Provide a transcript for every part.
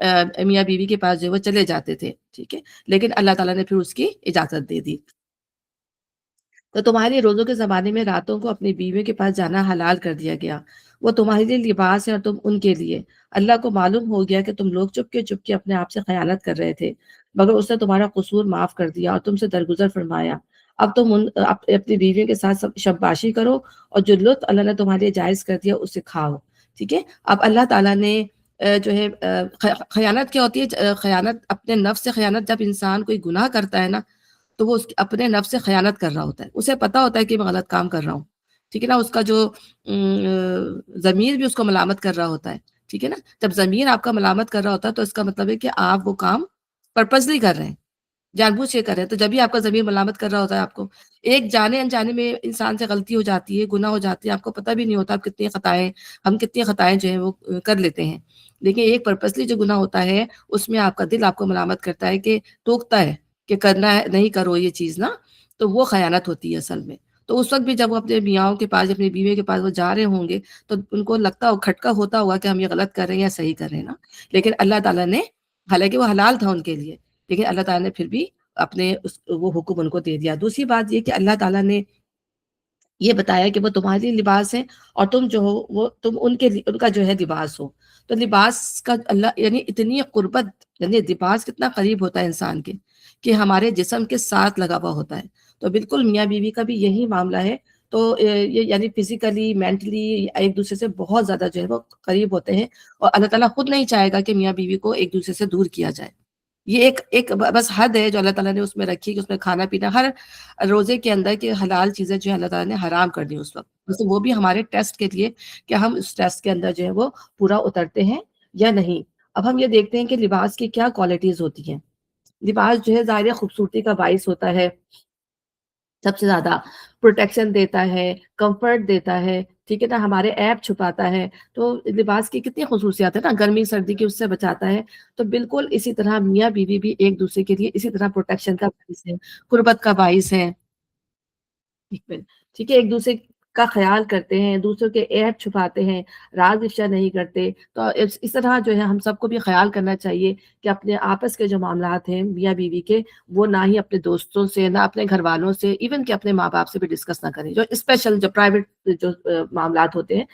میاں بیوی کے پاس جو ہے وہ چلے جاتے تھے، ٹھیک ہے، لیکن اللہ تعالیٰ نے پھر اس کی اجازت دے دی۔ تو تمہارے روزوں کے زمانے میں راتوں کو اپنی بیویوں کے پاس جانا حلال کر دیا گیا، وہ تمہارے لیے لباس ہے اور تم ان کے لیے۔ اللہ کو معلوم ہو گیا کہ تم لوگ چپ کے اپنے آپ سے خیانت کر رہے تھے، مگر اس نے تمہارا قصور معاف کر دیا اور تم سے درگزر فرمایا۔ اب تم اپنی بیویوں کے ساتھ شباشی کرو اور جو لطف اللہ نے تمہارے لیے جائز کر دیا اسے کھاؤ، ٹھیک ہے۔ اب اللہ تعالیٰ نے جو ہے خیانت کیا ہوتی ہے؟ خیانت اپنے نفس سے خیانت، جب انسان کوئی گناہ کرتا ہے نا تو وہ اپنے نفس سے خیانت کر رہا ہوتا ہے، اسے پتا ہوتا ہے کہ میں غلط کام کر رہا ہوں، ٹھیک ہے نا، اس کا جو ضمیر بھی اس کو ملامت کر رہا ہوتا ہے، ٹھیک ہے نا۔ جب ضمیر آپ کا ملامت کر رہا ہوتا ہے تو اس کا مطلب ہے کہ آپ وہ کام پرپزلی کر رہے ہیں، جان بوجھ کے کر رہے ہیں، تو جب بھی آپ کا ضمیر ملامت کر رہا ہوتا ہے آپ کو، ایک جانے انجانے میں انسان سے غلطی ہو جاتی ہے، گناہ ہو جاتی ہے، آپ کو پتہ بھی نہیں ہوتا آپ کتنی خطائیں، ہم کتنی خطائیں جو ہیں وہ کر لیتے ہیں، لیکن ایک پرپزلی جو گناہ ہوتا ہے اس میں آپ کا دل آپ کو ملامت کرتا ہے، کہ ٹوکتا ہے کہ کرنا ہے، نہیں کرو یہ چیز نا، تو وہ خیانت ہوتی ہے اصل میں۔ تو اس وقت بھی جب وہ اپنے میاں کے پاس، اپنی بیوی کے پاس وہ جا رہے ہوں گے تو ان کو لگتا ہو، کھٹکا ہوتا ہوا کہ ہم یہ غلط کر رہے ہیں یا صحیح کر رہے ہیں نا، لیکن اللہ تعالیٰ نے، حالانکہ وہ حلال تھا ان کے لیے، لیکن اللہ تعالیٰ نے پھر بھی اپنے وہ حکم ان کو دے دیا۔ دوسری بات یہ کہ اللہ تعالیٰ نے یہ بتایا کہ وہ تمہارے لیے لباس ہے اور تم جو ہو وہ تم ان کا جو ہے لباس ہو۔ تو لباس کا اللہ یعنی اتنی قربت، یعنی لباس کتنا قریب ہوتا ہے انسان کے، کہ ہمارے جسم کے ساتھ لگا ہوا ہوتا ہے۔ تو بالکل میاں بیوی کا بھی یہی معاملہ ہے۔ تو یہ یعنی فزیکلی مینٹلی ایک دوسرے سے بہت زیادہ جو ہے وہ قریب ہوتے ہیں، اور اللہ تعالیٰ خود نہیں چاہے گا کہ میاں بیوی کو ایک دوسرے سے دور کیا جائے۔ یہ ایک بس حد ہے جو اللہ تعالیٰ نے اس میں رکھی، کہ اس میں کھانا پینا ہر روزے کے اندر کے حلال چیزیں جو ہے اللہ تعالیٰ نے حرام کر دی اس وقت، بس وہ بھی ہمارے ٹیسٹ کے لیے کہ ہم اس ٹیسٹ کے اندر جو ہے وہ پورا اترتے ہیں یا نہیں۔ اب ہم یہ دیکھتے ہیں کہ لباس کی کیا کوالٹیز ہوتی ہیں۔ لباس جو ہے ظاہر خوبصورتی کا باعث ہوتا ہے، سب سے زیادہ پروٹیکشن دیتا ہے، کمفرٹ دیتا ہے، ٹھیک ہے نا، ہمارے ایپ چھپاتا ہے۔ تو لباس کی کتنی خصوصیات ہے نا، گرمی سردی کی اس سے بچاتا ہے۔ تو بالکل اسی طرح میاں بیوی بھی ایک دوسرے کے لیے اسی طرح پروٹیکشن کا باعث ہے، قربت کا باعث ہے، ٹھیک ہے، ایک دوسرے کا خیال کرتے ہیں، دوسروں کے عیب چھپاتے ہیں، راز افشا نہیں کرتے۔ تو اس طرح جو ہے ہم سب کو بھی خیال کرنا چاہیے کہ اپنے آپس کے جو معاملات ہیں میاں بیوی کے، وہ نہ ہی اپنے دوستوں سے، نہ اپنے گھر والوں سے، ایون کہ اپنے ماں باپ سے بھی ڈسکس نہ کریں، جو اسپیشل جو پرائیویٹ جو معاملات ہوتے ہیں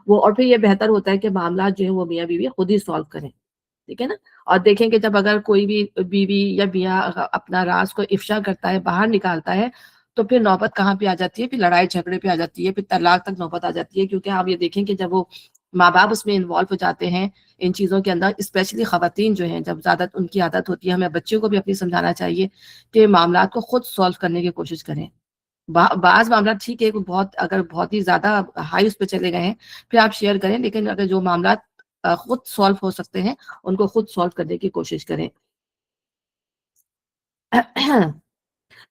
وہ، اور پھر یہ بہتر ہوتا ہے کہ معاملات جو ہے وہ میاں بیوی خود ہی سالو کریں، ٹھیک ہے نا۔ اور دیکھیں کہ جب اگر کوئی بھی بیوی یا میاں اپنا راز کو افشا کرتا ہے، باہر نکالتا ہے، تو پھر نوبت کہاں پہ آ جاتی ہے؟ پھر لڑائی جھگڑے پہ آ جاتی ہے، پھر طلاق تک نوبت آ جاتی ہے، کیونکہ آپ یہ دیکھیں کہ جب وہ ماں باپ اس میں انوالو ہو جاتے ہیں ان چیزوں کے اندر، اسپیشلی خواتین جو ہیں، جب زیادہ ان کی عادت ہوتی ہے، ہمیں بچوں کو بھی اپنی سمجھانا چاہیے کہ معاملات کو خود سالو کرنے کی کوشش کریں۔ بعض معاملات ٹھیک ہے، اگر بہت ہی زیادہ ہائی اس پہ چلے گئے ہیں پھر آپ شیئر کریں، لیکن اگر جو معاملات خود سالو ہو سکتے ہیں ان کو خود سالو کرنے کی کوشش کریں۔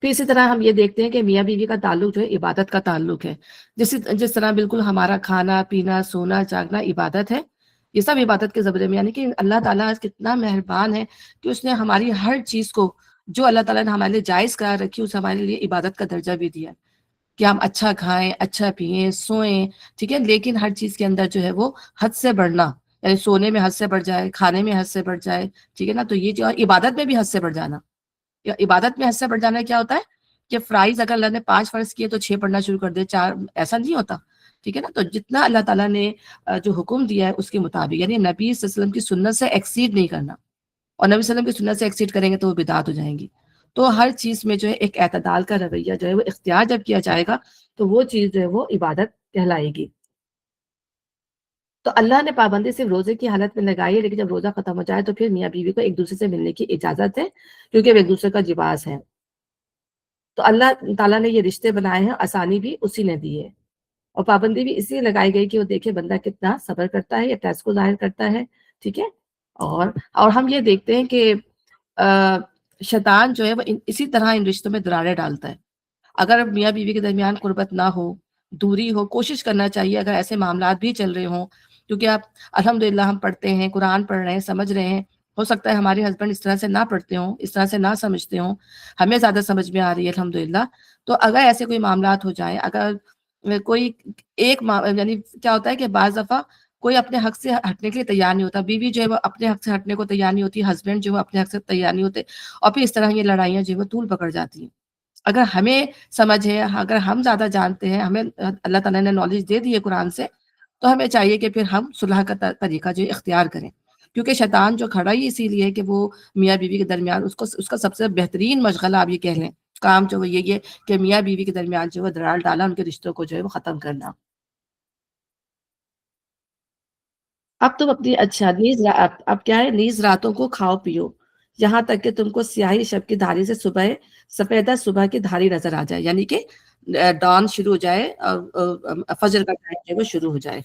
پھر اسی طرح ہم یہ دیکھتے ہیں کہ میاں بیوی کا تعلق جو ہے عبادت کا تعلق ہے، جس طرح بالکل ہمارا کھانا پینا سونا جاگنا عبادت ہے، یہ سب عبادت کے زمرے میں، یعنی کہ اللہ تعالیٰ کتنا مہربان ہے کہ اس نے ہماری ہر چیز کو جو اللہ تعالیٰ نے ہمارے لیے جائز قرار رکھی، اسے ہمارے لیے عبادت کا درجہ بھی دیا کہ ہم اچھا کھائیں، اچھا پئیں، سوئیں، ٹھیک ہے، لیکن ہر چیز کے اندر جو ہے وہ حد سے بڑھنا، یعنی سونے میں حد سے بڑھ جائے، کھانے میں حد سے بڑھ جائے، ٹھیک ہے نا، تو یہ جو عبادت میں بھی حد سے بڑھ جانا، عبادت میں حد سے بڑھ جانا کیا ہوتا ہے کہ فرائض اگر اللہ نے 5 فرض کیے تو 6 پڑھنا شروع کر دے، 4، ایسا نہیں ہوتا، ٹھیک ہے نا۔ تو جتنا اللہ تعالیٰ نے جو حکم دیا ہے اس کے مطابق، یعنی نبی صلی اللہ علیہ وسلم کی سنت سے ایکسیڈ نہیں کرنا، اور نبی صلی اللہ علیہ وسلم کی سنت سے ایکسیڈ کریں گے تو وہ بدعت ہو جائیں گی۔ تو ہر چیز میں جو ہے ایک اعتدال کا رویہ جو ہے وہ اختیار جب کیا جائے گا تو وہ چیز جو ہے وہ عبادت کہلائے گی۔ تو اللہ نے پابندی صرف روزے کی حالت میں لگائی ہے، لیکن جب روزہ ختم ہو جائے تو پھر میاں بیوی کو ایک دوسرے سے ملنے کی اجازت ہے، کیونکہ وہ ایک دوسرے کا لباس ہے۔ تو اللہ تعالیٰ نے یہ رشتے بنائے ہیں، آسانی بھی اسی نے دی ہے، اور پابندی بھی اسی لیے لگائی گئی کہ وہ دیکھے بندہ کتنا صبر کرتا ہے یا ٹیسٹ کو ظاہر کرتا ہے، ٹھیک ہے۔ اور ہم یہ دیکھتے ہیں کہ شیطان جو ہے وہ اسی طرح ان رشتوں میں دراریں ڈالتا ہے۔ اگر میاں بیوی کے درمیان قربت نہ ہو، دوری ہو، کوشش کرنا چاہیے اگر ایسے معاملات بھی چل رہے ہوں، کیونکہ آپ الحمدللہ ہم پڑھتے ہیں، قرآن پڑھ رہے ہیں، سمجھ رہے ہیں، ہو سکتا ہے ہمارے ہسبینڈ اس طرح سے نہ پڑھتے ہوں، اس طرح سے نہ سمجھتے ہوں، ہمیں زیادہ سمجھ میں آ رہی ہے الحمدللہ۔ تو اگر ایسے کوئی معاملات ہو جائیں، اگر کوئی یعنی کیا ہوتا ہے کہ بعض دفعہ کوئی اپنے حق سے ہٹنے کے لیے تیار نہیں ہوتا، بیوی جو ہے وہ اپنے حق سے ہٹنے کو تیار نہیں ہوتی، ہسبینڈ جو ہے وہ اپنے حق سے تیار نہیں ہوتے، اور پھر اس طرح یہ لڑائیاں جو ہے وہ طول پکڑ جاتی ہیں۔ اگر ہمیں سمجھ ہے، اگر ہم زیادہ جانتے ہیں، ہمیں اللہ تعالیٰ نے نالج دے دی ہے قرآن سے، تو ہمیں چاہیے کہ پھر ہم صلح کا طریقہ جو ہے اختیار کریں، کیونکہ شیطان جو کھڑا ہی اسی لیے ہے کہ وہ میاں بیوی کے درمیان اس کا سب سے بہترین مشغلہ آپ یہ کہہ لیں کام جو وہ یہ کہ میاں بیوی کے درمیان جو ہے وہ دراڑ ڈالا، ان کے رشتوں کو جو ہے وہ ختم کرنا۔ اب تم اپنی اچھا اب کیا ہے، نیز راتوں کو کھاؤ پیو یہاں تک کہ تم کو سیاہی شب کی دھاری سے سفیدہ صبح کی دھاری نظر آ جائے، یعنی کہ ڈان شروع ہو جائے اور فجر کا ٹائم جو ہے وہ شروع ہو جائے،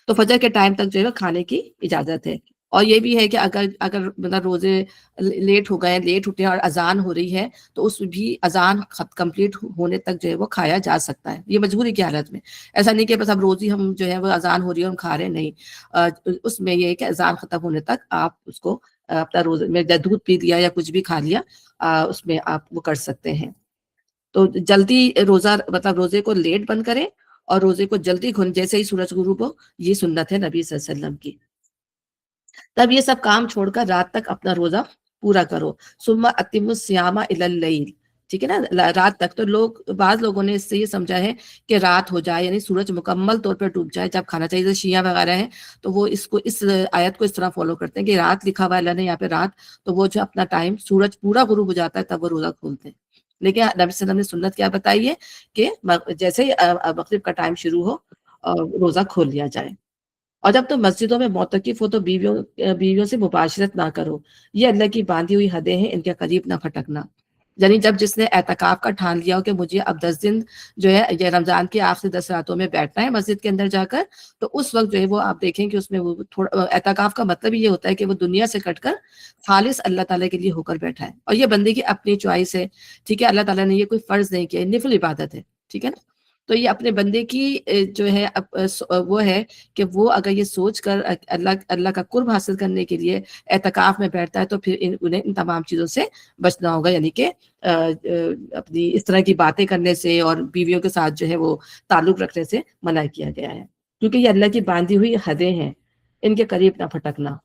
تو فجر کے ٹائم تک جو ہے کھانے کی اجازت ہے۔ اور یہ بھی ہے کہ اگر مطلب روزے لیٹ ہو گئے، لیٹ اٹھے اور اذان ہو رہی ہے، تو اس بھی اذان کمپلیٹ ہونے تک جو ہے وہ کھایا جا سکتا ہے، یہ مجبوری کی حالت میں۔ ایسا نہیں کہ بس اب روزی ہم جو ہے وہ اذان ہو رہی ہے ہم کھا رہے ہیں، نہیں، اس میں یہ ہے کہ اذان ختم ہونے تک آپ اس کو اپنا روزے میں دودھ پی لیا یا کچھ بھی کھا لیا، اس میں آپ وہ کر سکتے ہیں۔ تو جلدی روزہ مطلب روزے کو لیٹ بند کریں، اور روزے کو جلدی کھولیں جیسے ہی سورج غروب ہو، یہ سنت ہے نبی صلی اللہ علیہ وسلم کی۔ تب یہ سب کام چھوڑ کر رات تک اپنا روزہ پورا کرو، ثم اتم الصیام الی اللیل، ٹھیک ہے نا، رات تک۔ تو بعض لوگوں نے اس سے یہ سمجھا ہے کہ رات ہو جائے یعنی سورج مکمل طور پر ڈوب جائے جب کھانا چاہیے، جیسے شیعہ وغیرہ ہیں تو وہ اس آیت کو اس طرح فالو کرتے ہیں کہ رات لکھا ہوا ہے اللہ نے یہاں پہ رات، تو وہ جو اپنا ٹائم سورج پورا غروب ہو جاتا ہے تب وہ روزہ کھولتے ہیں۔ لیکن نبی صلی اللہ علیہ وسلم نے سنت کیا بتائی ہے کہ جیسے ہی مغرب کا ٹائم شروع ہو روزہ کھول لیا جائے۔ اور جب تم مسجدوں میں معتکف ہو تو بیویوں سے مباشرت نہ کرو، یہ اللہ کی باندھی ہوئی حدیں ہیں، ان کے قریب نہ پھٹکنا۔ یعنی جس نے اعتکاف کا ٹھان لیا ہو کہ مجھے اب 10 دن جو ہے یہ رمضان کے آخری 10 راتوں میں بیٹھنا ہے مسجد کے اندر جا کر، تو اس وقت جو ہے وہ آپ دیکھیں کہ اس میں وہ تھوڑا اعتکاف کا مطلب یہ ہوتا ہے کہ وہ دنیا سے کٹ کر خالص اللہ تعالیٰ کے لیے ہو کر بیٹھا ہے، اور یہ بندے کی اپنی چوائس ہے، ٹھیک ہے، اللہ تعالیٰ نے یہ کوئی فرض نہیں کیا، نفل عبادت ہے، ٹھیک ہے نا۔ تو یہ اپنے بندے کی جو ہے وہ ہے کہ وہ اگر یہ سوچ کر اللہ کا قرب حاصل کرنے کے لیے اعتکاف میں بیٹھتا ہے تو پھر انہیں ان تمام چیزوں سے بچنا ہوگا، یعنی کہ اپنی اس طرح کی باتیں کرنے سے اور بیویوں کے ساتھ جو ہے وہ تعلق رکھنے سے منع کیا گیا ہے، کیونکہ یہ اللہ کی باندھی ہوئی حدیں ہیں، ان کے قریب نہ پھٹکنا،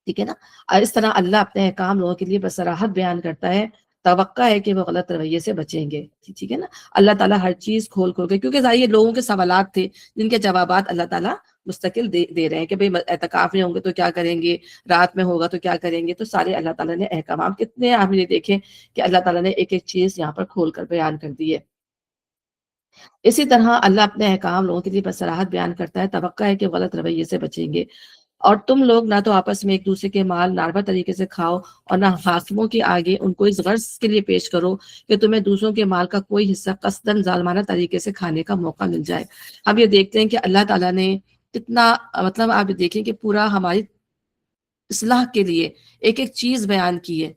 ٹھیک ہے نا۔ اور اس طرح اللہ اپنے احکام لوگوں کے لیے بصراحت بیان کرتا ہے، توقع ہے کہ وہ غلط رویے سے بچیں گے، ٹھیک ہے نا۔ اللہ تعالیٰ ہر چیز کھول کھول کے، کیونکہ ظاہر یہ لوگوں کے سوالات تھے جن کے جوابات اللہ تعالیٰ مستقل دے رہے ہیں کہ بھئی اعتکاف میں ہوں گے تو کیا کریں گے، رات میں ہوگا تو کیا کریں گے، تو سارے اللہ تعالیٰ نے احکامات کتنے آپ نے دیکھیں کہ اللہ تعالیٰ نے ایک ایک چیز یہاں پر کھول کر بیان کر دی ہے۔ اسی طرح اللہ اپنے احکام لوگوں کے لیے بصراحت بیان کرتا ہے، توقع ہے کہ غلط رویے سے بچیں گے۔ اور تم لوگ نہ تو آپس میں ایک دوسرے کے مال ناروا طریقے سے کھاؤ، اور نہ حاکموں کے آگے ان کو اس غرض کے لیے پیش کرو کہ تمہیں دوسروں کے مال کا کوئی حصہ قصداً ظالمانہ طریقے سے کھانے کا موقع مل جائے۔ اب یہ دیکھتے ہیں کہ اللہ تعالیٰ نے کتنا مطلب آپ دیکھیں کہ پورا ہماری اصلاح کے لیے ایک ایک چیز بیان کی ہے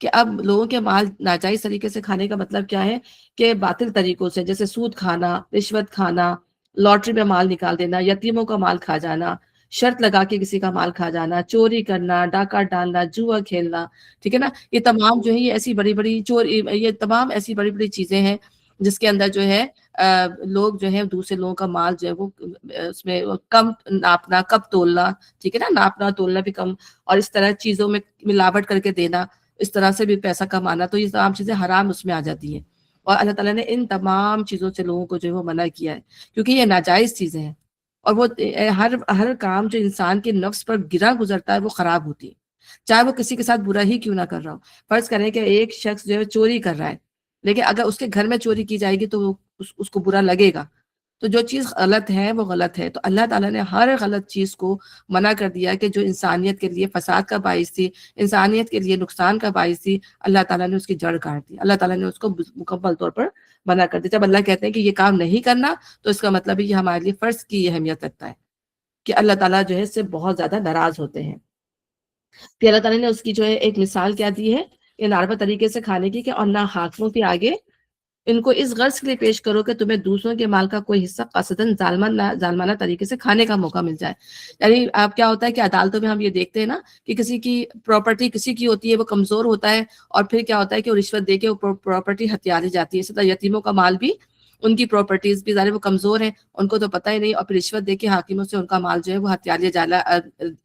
کہ اب لوگوں کے مال ناجائز طریقے سے کھانے کا مطلب کیا ہے کہ باطل طریقوں سے، جیسے سود کھانا، رشوت کھانا، لاٹری میں مال نکال دینا، یتیموں کا مال کھا جانا، شرط لگا کے کسی کا مال کھا جانا، چوری کرنا، ڈاکہ ڈالنا، جوا کھیلنا، ٹھیک ہے نا۔ یہ تمام جو ہے یہ ایسی بڑی بڑی چوری، یہ تمام ایسی بڑی بڑی چیزیں ہیں جس کے اندر جو ہے لوگ جو ہے دوسرے لوگوں کا مال جو ہے وہ اس میں کم ناپنا، کب تولنا، ٹھیک ہے نا، ناپنا تولنا بھی کم، اور اس طرح چیزوں میں ملاوٹ کر کے دینا، اس طرح سے بھی پیسہ کمانا، تو یہ تمام چیزیں حرام اس میں آ جاتی ہیں، اور اللہ تعالیٰ نے ان تمام چیزوں سے لوگوں کو جو ہے وہ منع کیا ہے، کیونکہ یہ ناجائز چیزیں ہیں، اور وہ ہر کام جو انسان کے نفس پر گرا گزرتا ہے وہ خراب ہوتی ہے، چاہے وہ کسی کے ساتھ برا ہی کیوں نہ کر رہا ہو۔ فرض کریں کہ ایک شخص جو ہے چوری کر رہا ہے، لیکن اگر اس کے گھر میں چوری کی جائے گی تو اس کو برا لگے گا، تو جو چیز غلط ہے وہ غلط ہے۔ تو اللہ تعالیٰ نے ہر غلط چیز کو منع کر دیا کہ جو انسانیت کے لیے فساد کا باعث تھی، انسانیت کے لیے نقصان کا باعث تھی، اللہ تعالیٰ نے اس کی جڑ کاٹ دی، اللہ تعالیٰ نے اس کو مکمل طور پر منع کر دیا۔ جب اللہ کہتے ہیں کہ یہ کام نہیں کرنا تو اس کا مطلب ہے یہ ہمارے لیے فرض کی اہمیت رکھتا ہے کہ اللہ تعالیٰ جو ہے اس سے بہت زیادہ ناراض ہوتے ہیں۔ پھر اللہ تعالیٰ نے اس کی جو ہے ایک مثال کیا دی ہے یہ ناروا طریقے سے کھانے کی، کہ اور نہ حاکموں کے آگے ان کو اس غرض کے لیے پیش کرو کہ تمہیں دوسروں کے مال کا کوئی حصہ قصداً ظالمانہ طریقے سے کھانے کا موقع مل جائے۔ یعنی آپ کیا ہوتا ہے کہ عدالتوں میں ہم یہ دیکھتے ہیں نا کہ کسی کی پراپرٹی کسی کی ہوتی ہے، وہ کمزور ہوتا ہے، اور پھر کیا ہوتا ہے کہ وہ رشوت دے کے وہ پراپرٹی ہتھیا لی جاتی ہے، اسی طرح یتیموں کا مال بھی ان کی پراپرٹیز بھی ظاہر وہ کمزور ہیں، ان کو تو پتہ ہی نہیں، اور پھر رشوت دے کے حاکموں سے ان کا مال جو ہے وہ ہتھیار لیا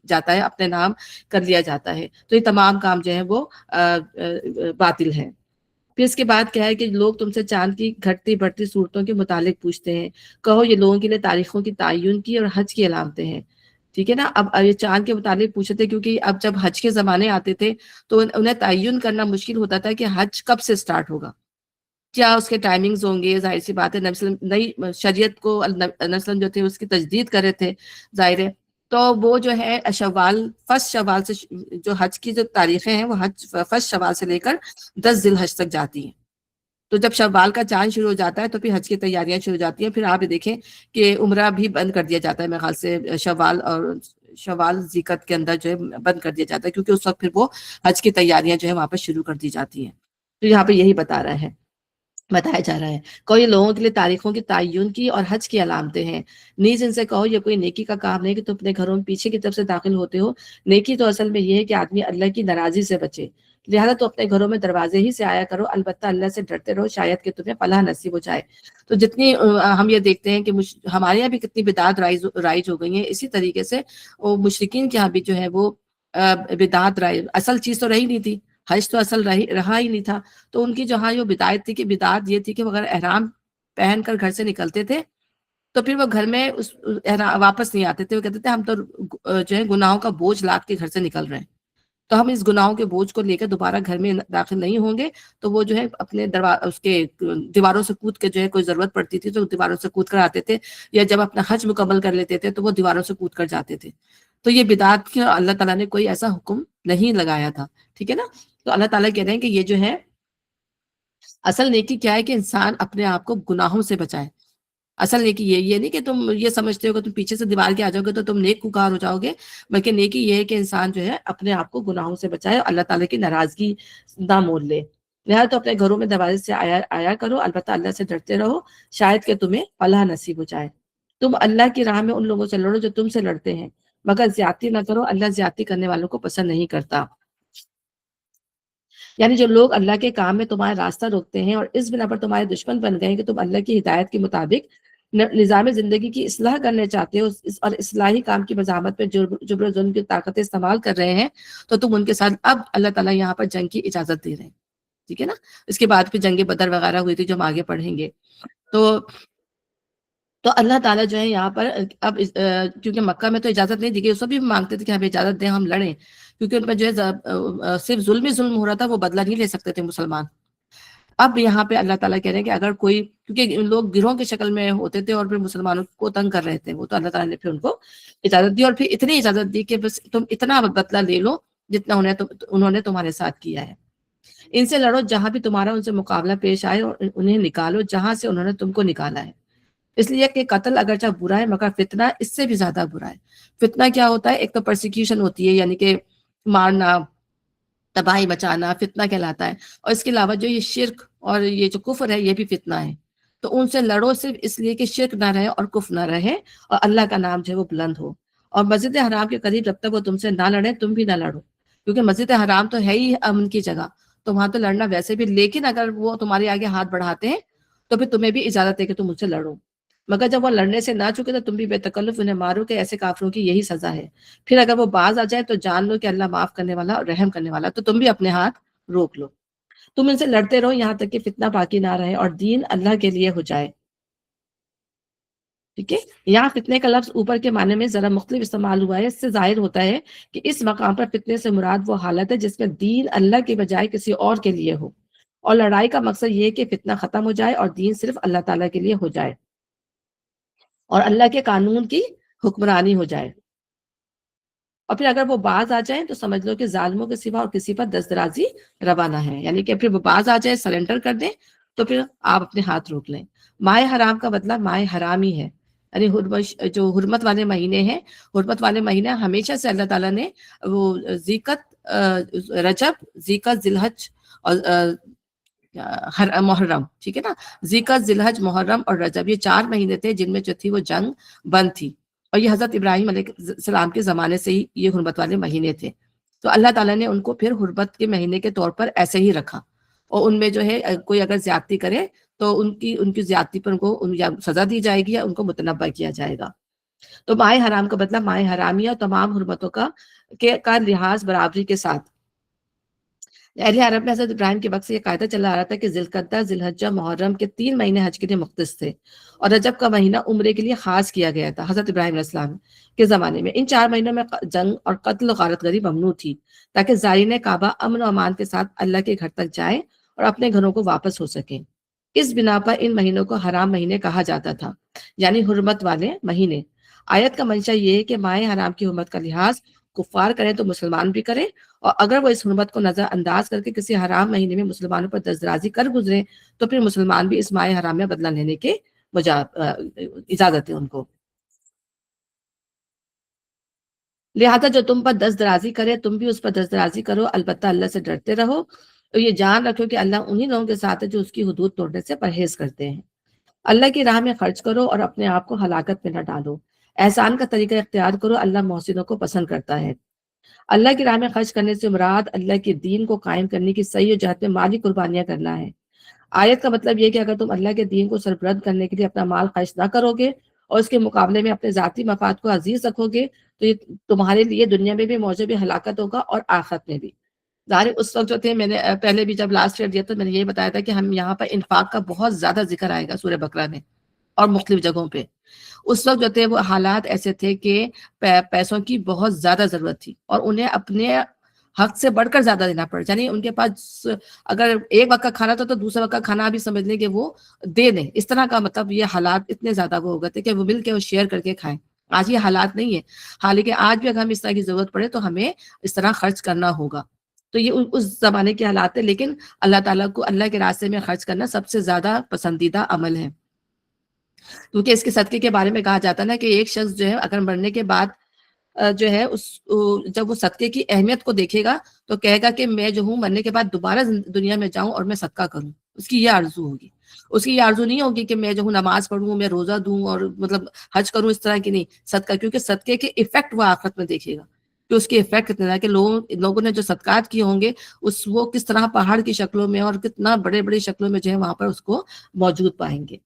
جاتا ہے، اپنے نام کر لیا جاتا ہے. تو یہ تمام کام جو ہے وہ باطل ہے. پھر اس کے بعد کیا ہے کہ لوگ تم سے چاند کی گھٹتی بڑھتی صورتوں کے متعلق پوچھتے ہیں، کہو یہ لوگوں کے لیے تاریخوں کی تعین کی اور حج کی علامتیں ہیں. ٹھیک ہے نا. اب یہ چاند کے متعلق پوچھتے تھے کیونکہ اب جب حج کے زمانے آتے تھے تو انہیں تعین کرنا مشکل ہوتا تھا کہ حج کب سے سٹارٹ ہوگا، کیا اس کے ٹائمنگز ہوں گے. ظاہر سی بات ہے نبی صلی اللہ علیہ وسلم نئی شریعت کو نبی صلی اللہ علیہ وسلم جو تھے اس کی تجدید کر رہے تھے ظاہر ہے. تو وہ جو ہے شوال، فرسٹ شوال سے جو حج کی جو تاریخیں ہیں وہ حج فرسٹ شوال سے لے کر 10 ذی الحج تک جاتی ہیں. تو جب شوال کا چاند شروع ہو جاتا ہے تو پھر حج کی تیاریاں شروع ہو جاتی ہیں. پھر آپ یہ دیکھیں کہ عمرہ بھی بند کر دیا جاتا ہے میرے خیال سے شوال ذیقت کے اندر جو ہے بند کر دیا جاتا ہے، کیونکہ اس وقت پھر وہ حج کی تیاریاں جو ہے وہاں پہ شروع کر دی جاتی ہیں. تو یہاں پہ یہی بتایا جا رہا ہے کوئی لوگوں کے لیے تاریخوں کی تعین کی اور حج کی علامتیں ہیں. نیز ان سے کہو یہ کوئی نیکی کا کام نہیں کہ تم اپنے گھروں میں پیچھے کی طرف سے داخل ہوتے ہو. نیکی تو اصل میں یہ ہے کہ آدمی اللہ کی ناراضی سے بچے، لہذا تو اپنے گھروں میں دروازے ہی سے آیا کرو، البتہ اللہ سے ڈرتے رہو شاید کہ تمہیں فلاح نصیب ہو جائے. تو جتنی ہم یہ دیکھتے ہیں کہ ہمارے یہاں بھی کتنی بدعات رائج ہو گئی ہیں، اسی طریقے سے وہ مشرکین کے یہاں بھی جو ہے وہ بدعات رائج، اصل چیز تو رہی نہیں تھی، حج تو اصل رہا ہی نہیں تھا. تو ان کی جہاں یہ بدعت تھی کہ بدعت یہ تھی کہ وہ اگر احرام پہن کر گھر سے نکلتے تھے تو پھر وہ گھر میں واپس نہیں آتے تھے. وہ کہتے تھے ہم تو جو ہے گناہوں کا بوجھ لاد کے گھر سے نکل رہے ہیں، تو ہم اس گناہوں کے بوجھ کو لے کر دوبارہ گھر میں داخل نہیں ہوں گے. تو وہ جو ہے اپنے اس کے دیواروں سے کود کے جو ہے کوئی ضرورت پڑتی تھی تو دیواروں سے کود کر آتے تھے، یا جب اپنا حج مکمل کر لیتے تھے تو وہ دیواروں سے کود کر جاتے تھے. تو یہ بدعت کی اللہ تعالیٰ نے کوئی ایسا حکم نہیں لگایا تھا. ٹھیک ہے نا. تو اللہ تعالیٰ کہہ رہے ہیں کہ یہ جو ہے اصل نیکی کیا ہے کہ انسان اپنے آپ کو گناہوں سے بچائے. اصل نیکی یہ نہیں کہ تم یہ سمجھتے ہو کہ تم پیچھے سے دیوار کے آ جاؤ گے تو تم نیک کار ہو جاؤ گے، بلکہ نیکی یہ ہے کہ انسان جو ہے اپنے آپ کو گناہوں سے بچائے اور اللہ تعالیٰ کی ناراضگی نہ مول لے. لہٰذا تو اپنے گھروں میں دروازے سے آیا کرو، البتہ اللہ سے ڈرتے رہو شاید کہ تمہیں فلاح نصیب ہو جائے. تم اللہ کی راہ میں ان لوگوں سے لڑو جو تم سے لڑتے ہیں، مگر زیادتی نہ کرو، اللہ زیادتی کرنے والوں کو پسند نہیں کرتا. یعنی جو لوگ اللہ کے کام میں تمہارا راستہ روکتے ہیں اور اس بنا پر تمہارے دشمن بن گئے کہ تم اللہ کی ہدایت کے مطابق نظام زندگی کی اصلاح کرنے چاہتے ہو اور اصلاحی کام کی مزاحمت میں جبر و ظلم کی طاقتیں استعمال کر رہے ہیں، تو تم ان کے ساتھ اب اللہ تعالیٰ یہاں پر جنگ کی اجازت دے رہے ہیں. ٹھیک ہے نا. اس کے بعد پھر جنگ بدر وغیرہ ہوئی تھی جو ہم آگے پڑھیں گے. تو اللہ تعالیٰ جو ہے یہاں پر اب کیونکہ مکہ میں تو اجازت نہیں دی گئی، اس وقت بھی مانگتے تھے کہ ہمیں اجازت دیں ہم لڑیں، کیونکہ ان پر جو ہے صرف ظلم ہو رہا تھا، وہ بدلہ نہیں لے سکتے تھے مسلمان. اب یہاں پہ اللہ تعالیٰ کہہ رہے ہیں کہ اگر کوئی، کیونکہ لوگ گروہ کی شکل میں ہوتے تھے اور پھر مسلمانوں کو تنگ کر رہے تھے، وہ تو اللہ تعالیٰ نے پھر ان کو اجازت دی، اور پھر اتنی اجازت دی کہ بس تم اتنا بدلہ لے لو جتنا انہوں نے تمہارے ساتھ کیا ہے. ان سے لڑو جہاں بھی تمہارا ان سے مقابلہ پیش آئے، اور انہیں نکالو جہاں سے انہوں نے تم کو نکالا ہے. اس لیے کہ قتل اگرچہ برا ہے مگر فتنہ اس سے بھی زیادہ برا ہے. فتنہ کیا ہوتا ہے؟ ایک تو پرسیکیوشن ہوتی ہے، یعنی کہ مارنا، تباہی مچانا فتنہ کہلاتا ہے. اور اس کے علاوہ جو یہ شرک اور یہ جو کفر ہے یہ بھی فتنہ ہے. تو ان سے لڑو صرف اس لیے کہ شرک نہ رہے اور کفر نہ رہے اور اللہ کا نام جو ہے وہ بلند ہو. اور مسجد حرام کے قریب جب تک وہ تم سے نہ لڑے تم بھی نہ لڑو، کیونکہ مسجد حرام تو ہے ہی امن کی جگہ، تو وہاں تو لڑنا ویسے بھی، لیکن اگر وہ تمہارے آگے ہاتھ بڑھاتے ہیں تو پھر تمہیں بھی اجازت ہے کہ تم مجھ سے لڑو. مگر جب وہ لڑنے سے نہ چکے تو تم بھی بے تکلف انہیں مارو، کہ ایسے کافروں کی یہی سزا ہے. پھر اگر وہ باز آ جائے تو جان لو کہ اللہ معاف کرنے والا اور رحم کرنے والا، تو تم بھی اپنے ہاتھ روک لو. تم ان سے لڑتے رہو یہاں تک کہ فتنہ باقی نہ رہے اور دین اللہ کے لیے ہو جائے. ٹھیک ہے. یہاں فتنے کا لفظ اوپر کے معنی میں ذرا مختلف استعمال ہوا ہے. اس سے ظاہر ہوتا ہے کہ اس مقام پر فتنے سے مراد وہ حالت ہے جس میں دین اللہ کے بجائے کسی اور کے لیے ہو، اور لڑائی کا مقصد یہ ہے کہ فتنہ ختم ہو جائے اور دین صرف اللہ تعالیٰ کے لیے ہو جائے اور اللہ کے قانون کی حکمرانی ہو جائے. اور پھر اگر وہ باز آ جائیں تو سمجھ لو کہ ظالموں کے سوا اور کسی پر دست درازی روانہ ہے، یعنی کہ پھر وہ باز آ جائے، سرنڈر کر دیں، تو پھر آپ اپنے ہاتھ روک لیں. ماہ حرام کا بدلہ ماہ حرام ہی ہے، یعنی جو حرمت والے مہینے ہیں، حرمت والے مہینے ہمیشہ سے اللہ تعالیٰ نے وہ رجب، ذیقت، ذی الحج اور محرم، ٹھیک ہے نا، ذیقت، ذی الحج، محرم اور رجب، یہ 4 مہینے تھے جن میں جو تھی وہ جنگ بند تھی. اور یہ حضرت ابراہیم علیہ السلام کے زمانے سے ہی یہ حرمت والے مہینے تھے. تو اللہ تعالیٰ نے ان کو پھر حرمت کے مہینے کے طور پر ایسے ہی رکھا. اور ان میں جو ہے کوئی اگر زیادتی کرے تو ان کی زیادتی پر ان کو یا سزا دی جائے گی یا ان کو متنبع کیا جائے گا۔ تو ماہ حرام کا مطلب ماہ حرامیہ اور تمام حرمتوں کا لحاظ برابری کے ساتھ۔ اہل عرب میں حضرت ابراہیم کے وقت سے یہ قاعدہ چلا آ رہا تھا کہ ذی القعدہ، ذی الحجہ، محرم کے 3 مہینے حج کے لیے مختص تھے، اور رجب کا مہینہ عمرے کے لیے خاص کیا گیا تھا حضرت ابراہیم علیہ السلام کے زمانے میں۔ ان 4 مہینوں میں جنگ اور قتل و غارت گری ممنوع تھی، تاکہ زائرین کعبہ امن و امان کے ساتھ اللہ کے گھر تک جائیں اور اپنے گھروں کو واپس ہو سکیں۔ اس بنا پر ان مہینوں کو حرام مہینے کہا جاتا تھا، یعنی حرمت والے مہینے۔ آیت کا منشا یہ ہے کہ ماہ حرام کی حرمت کا لحاظ کفار کریں تو مسلمان بھی کریں، اور اگر وہ اس حرمت کو نظر انداز کر کے کسی حرام مہینے میں مسلمانوں پر دستدرازی کر گزرے تو پھر مسلمان بھی اس ماہ حرام میں بدلہ لینے کے اجازت ہے ان کو۔ لہذا جو تم پر دست درازی کرے تم بھی اس پر دست درازی کرو، البتہ اللہ سے ڈرتے رہو، اور یہ جان رکھو کہ اللہ انہی لوگوں کے ساتھ ہے جو اس کی حدود توڑنے سے پرہیز کرتے ہیں۔ اللہ کی راہ میں خرچ کرو اور اپنے آپ کو ہلاکت میں نہ ڈالو، احسان کا طریقہ اختیار کرو، اللہ محسنوں کو پسند کرتا ہے۔ اللہ کی راہ میں خرچ کرنے سے مراد اللہ کے دین کو قائم کرنے کی صحیح و جہت میں مالی قربانیاں کرنا ہے۔ آیت کا مطلب یہ کہ اگر تم اللہ کے دین کو سربلند کرنے کے لیے اپنا مال خرچ نہ کرو گے اور اس کے مقابلے میں اپنے ذاتی مفاد کو عزیز رکھو گے تو یہ تمہارے لیے دنیا میں بھی موجب ہلاکت ہوگا اور آخرت میں بھی۔ ظاہر اس وقت جو تھے، میں نے پہلے بھی جب لاسٹ ایئر دیا تو میں نے یہ بتایا تھا کہ ہم یہاں پر انفاق کا بہت زیادہ ذکر آئے گا سورہ بقرہ میں اور مختلف جگہوں پہ۔ اس وقت جو تھے وہ حالات ایسے تھے کہ پیسوں کی بہت زیادہ ضرورت تھی اور انہیں اپنے حق سے بڑھ کر زیادہ دینا پڑ، یعنی ان کے پاس اگر ایک وقت کا کھانا تھا تو دوسرا وقت کا کھانا بھی سمجھ لیں کہ وہ دے دیں، اس طرح کا مطلب یہ حالات اتنے زیادہ وہ ہو گئے تھے کہ وہ مل کے وہ شیئر کر کے کھائیں۔ آج یہ حالات نہیں ہے، حالانکہ آج بھی اگر ہمیں اس طرح کی ضرورت پڑے تو ہمیں اس طرح خرچ کرنا ہوگا۔ تو یہ اس زمانے کے حالات ہیں، لیکن اللہ تعالیٰ کو اللہ کے راستے میں خرچ کرنا سب سے زیادہ پسندیدہ عمل ہے، کیونکہ اس کے صدقے کے بارے میں کہا جاتا ہے نا کہ ایک شخص جو ہے اگر مرنے کے بعد جو ہے جب وہ صدقے کی اہمیت کو دیکھے گا تو کہے گا کہ میں جو ہوں مرنے کے بعد دوبارہ دنیا میں جاؤں اور میں صدقہ کروں۔ اس کی یہ آرزو ہوگی، اس کی یہ آرزو نہیں ہوگی کہ میں جو ہوں نماز پڑھوں، میں روزہ دوں اور مطلب حج کروں، اس طرح کی نہیں، صدقہ، کیونکہ صدقے کے ایفیکٹ وہ آخرت میں دیکھے گا کہ اس کے ایفیکٹ کتنا ہے، کہ لوگوں نے جو صدقات کیے ہوں گے وہ کس طرح پہاڑ کی شکلوں میں اور کتنا بڑے بڑے شکلوں میں جو ہے وہاں پر اس کو موجود پائیں گے۔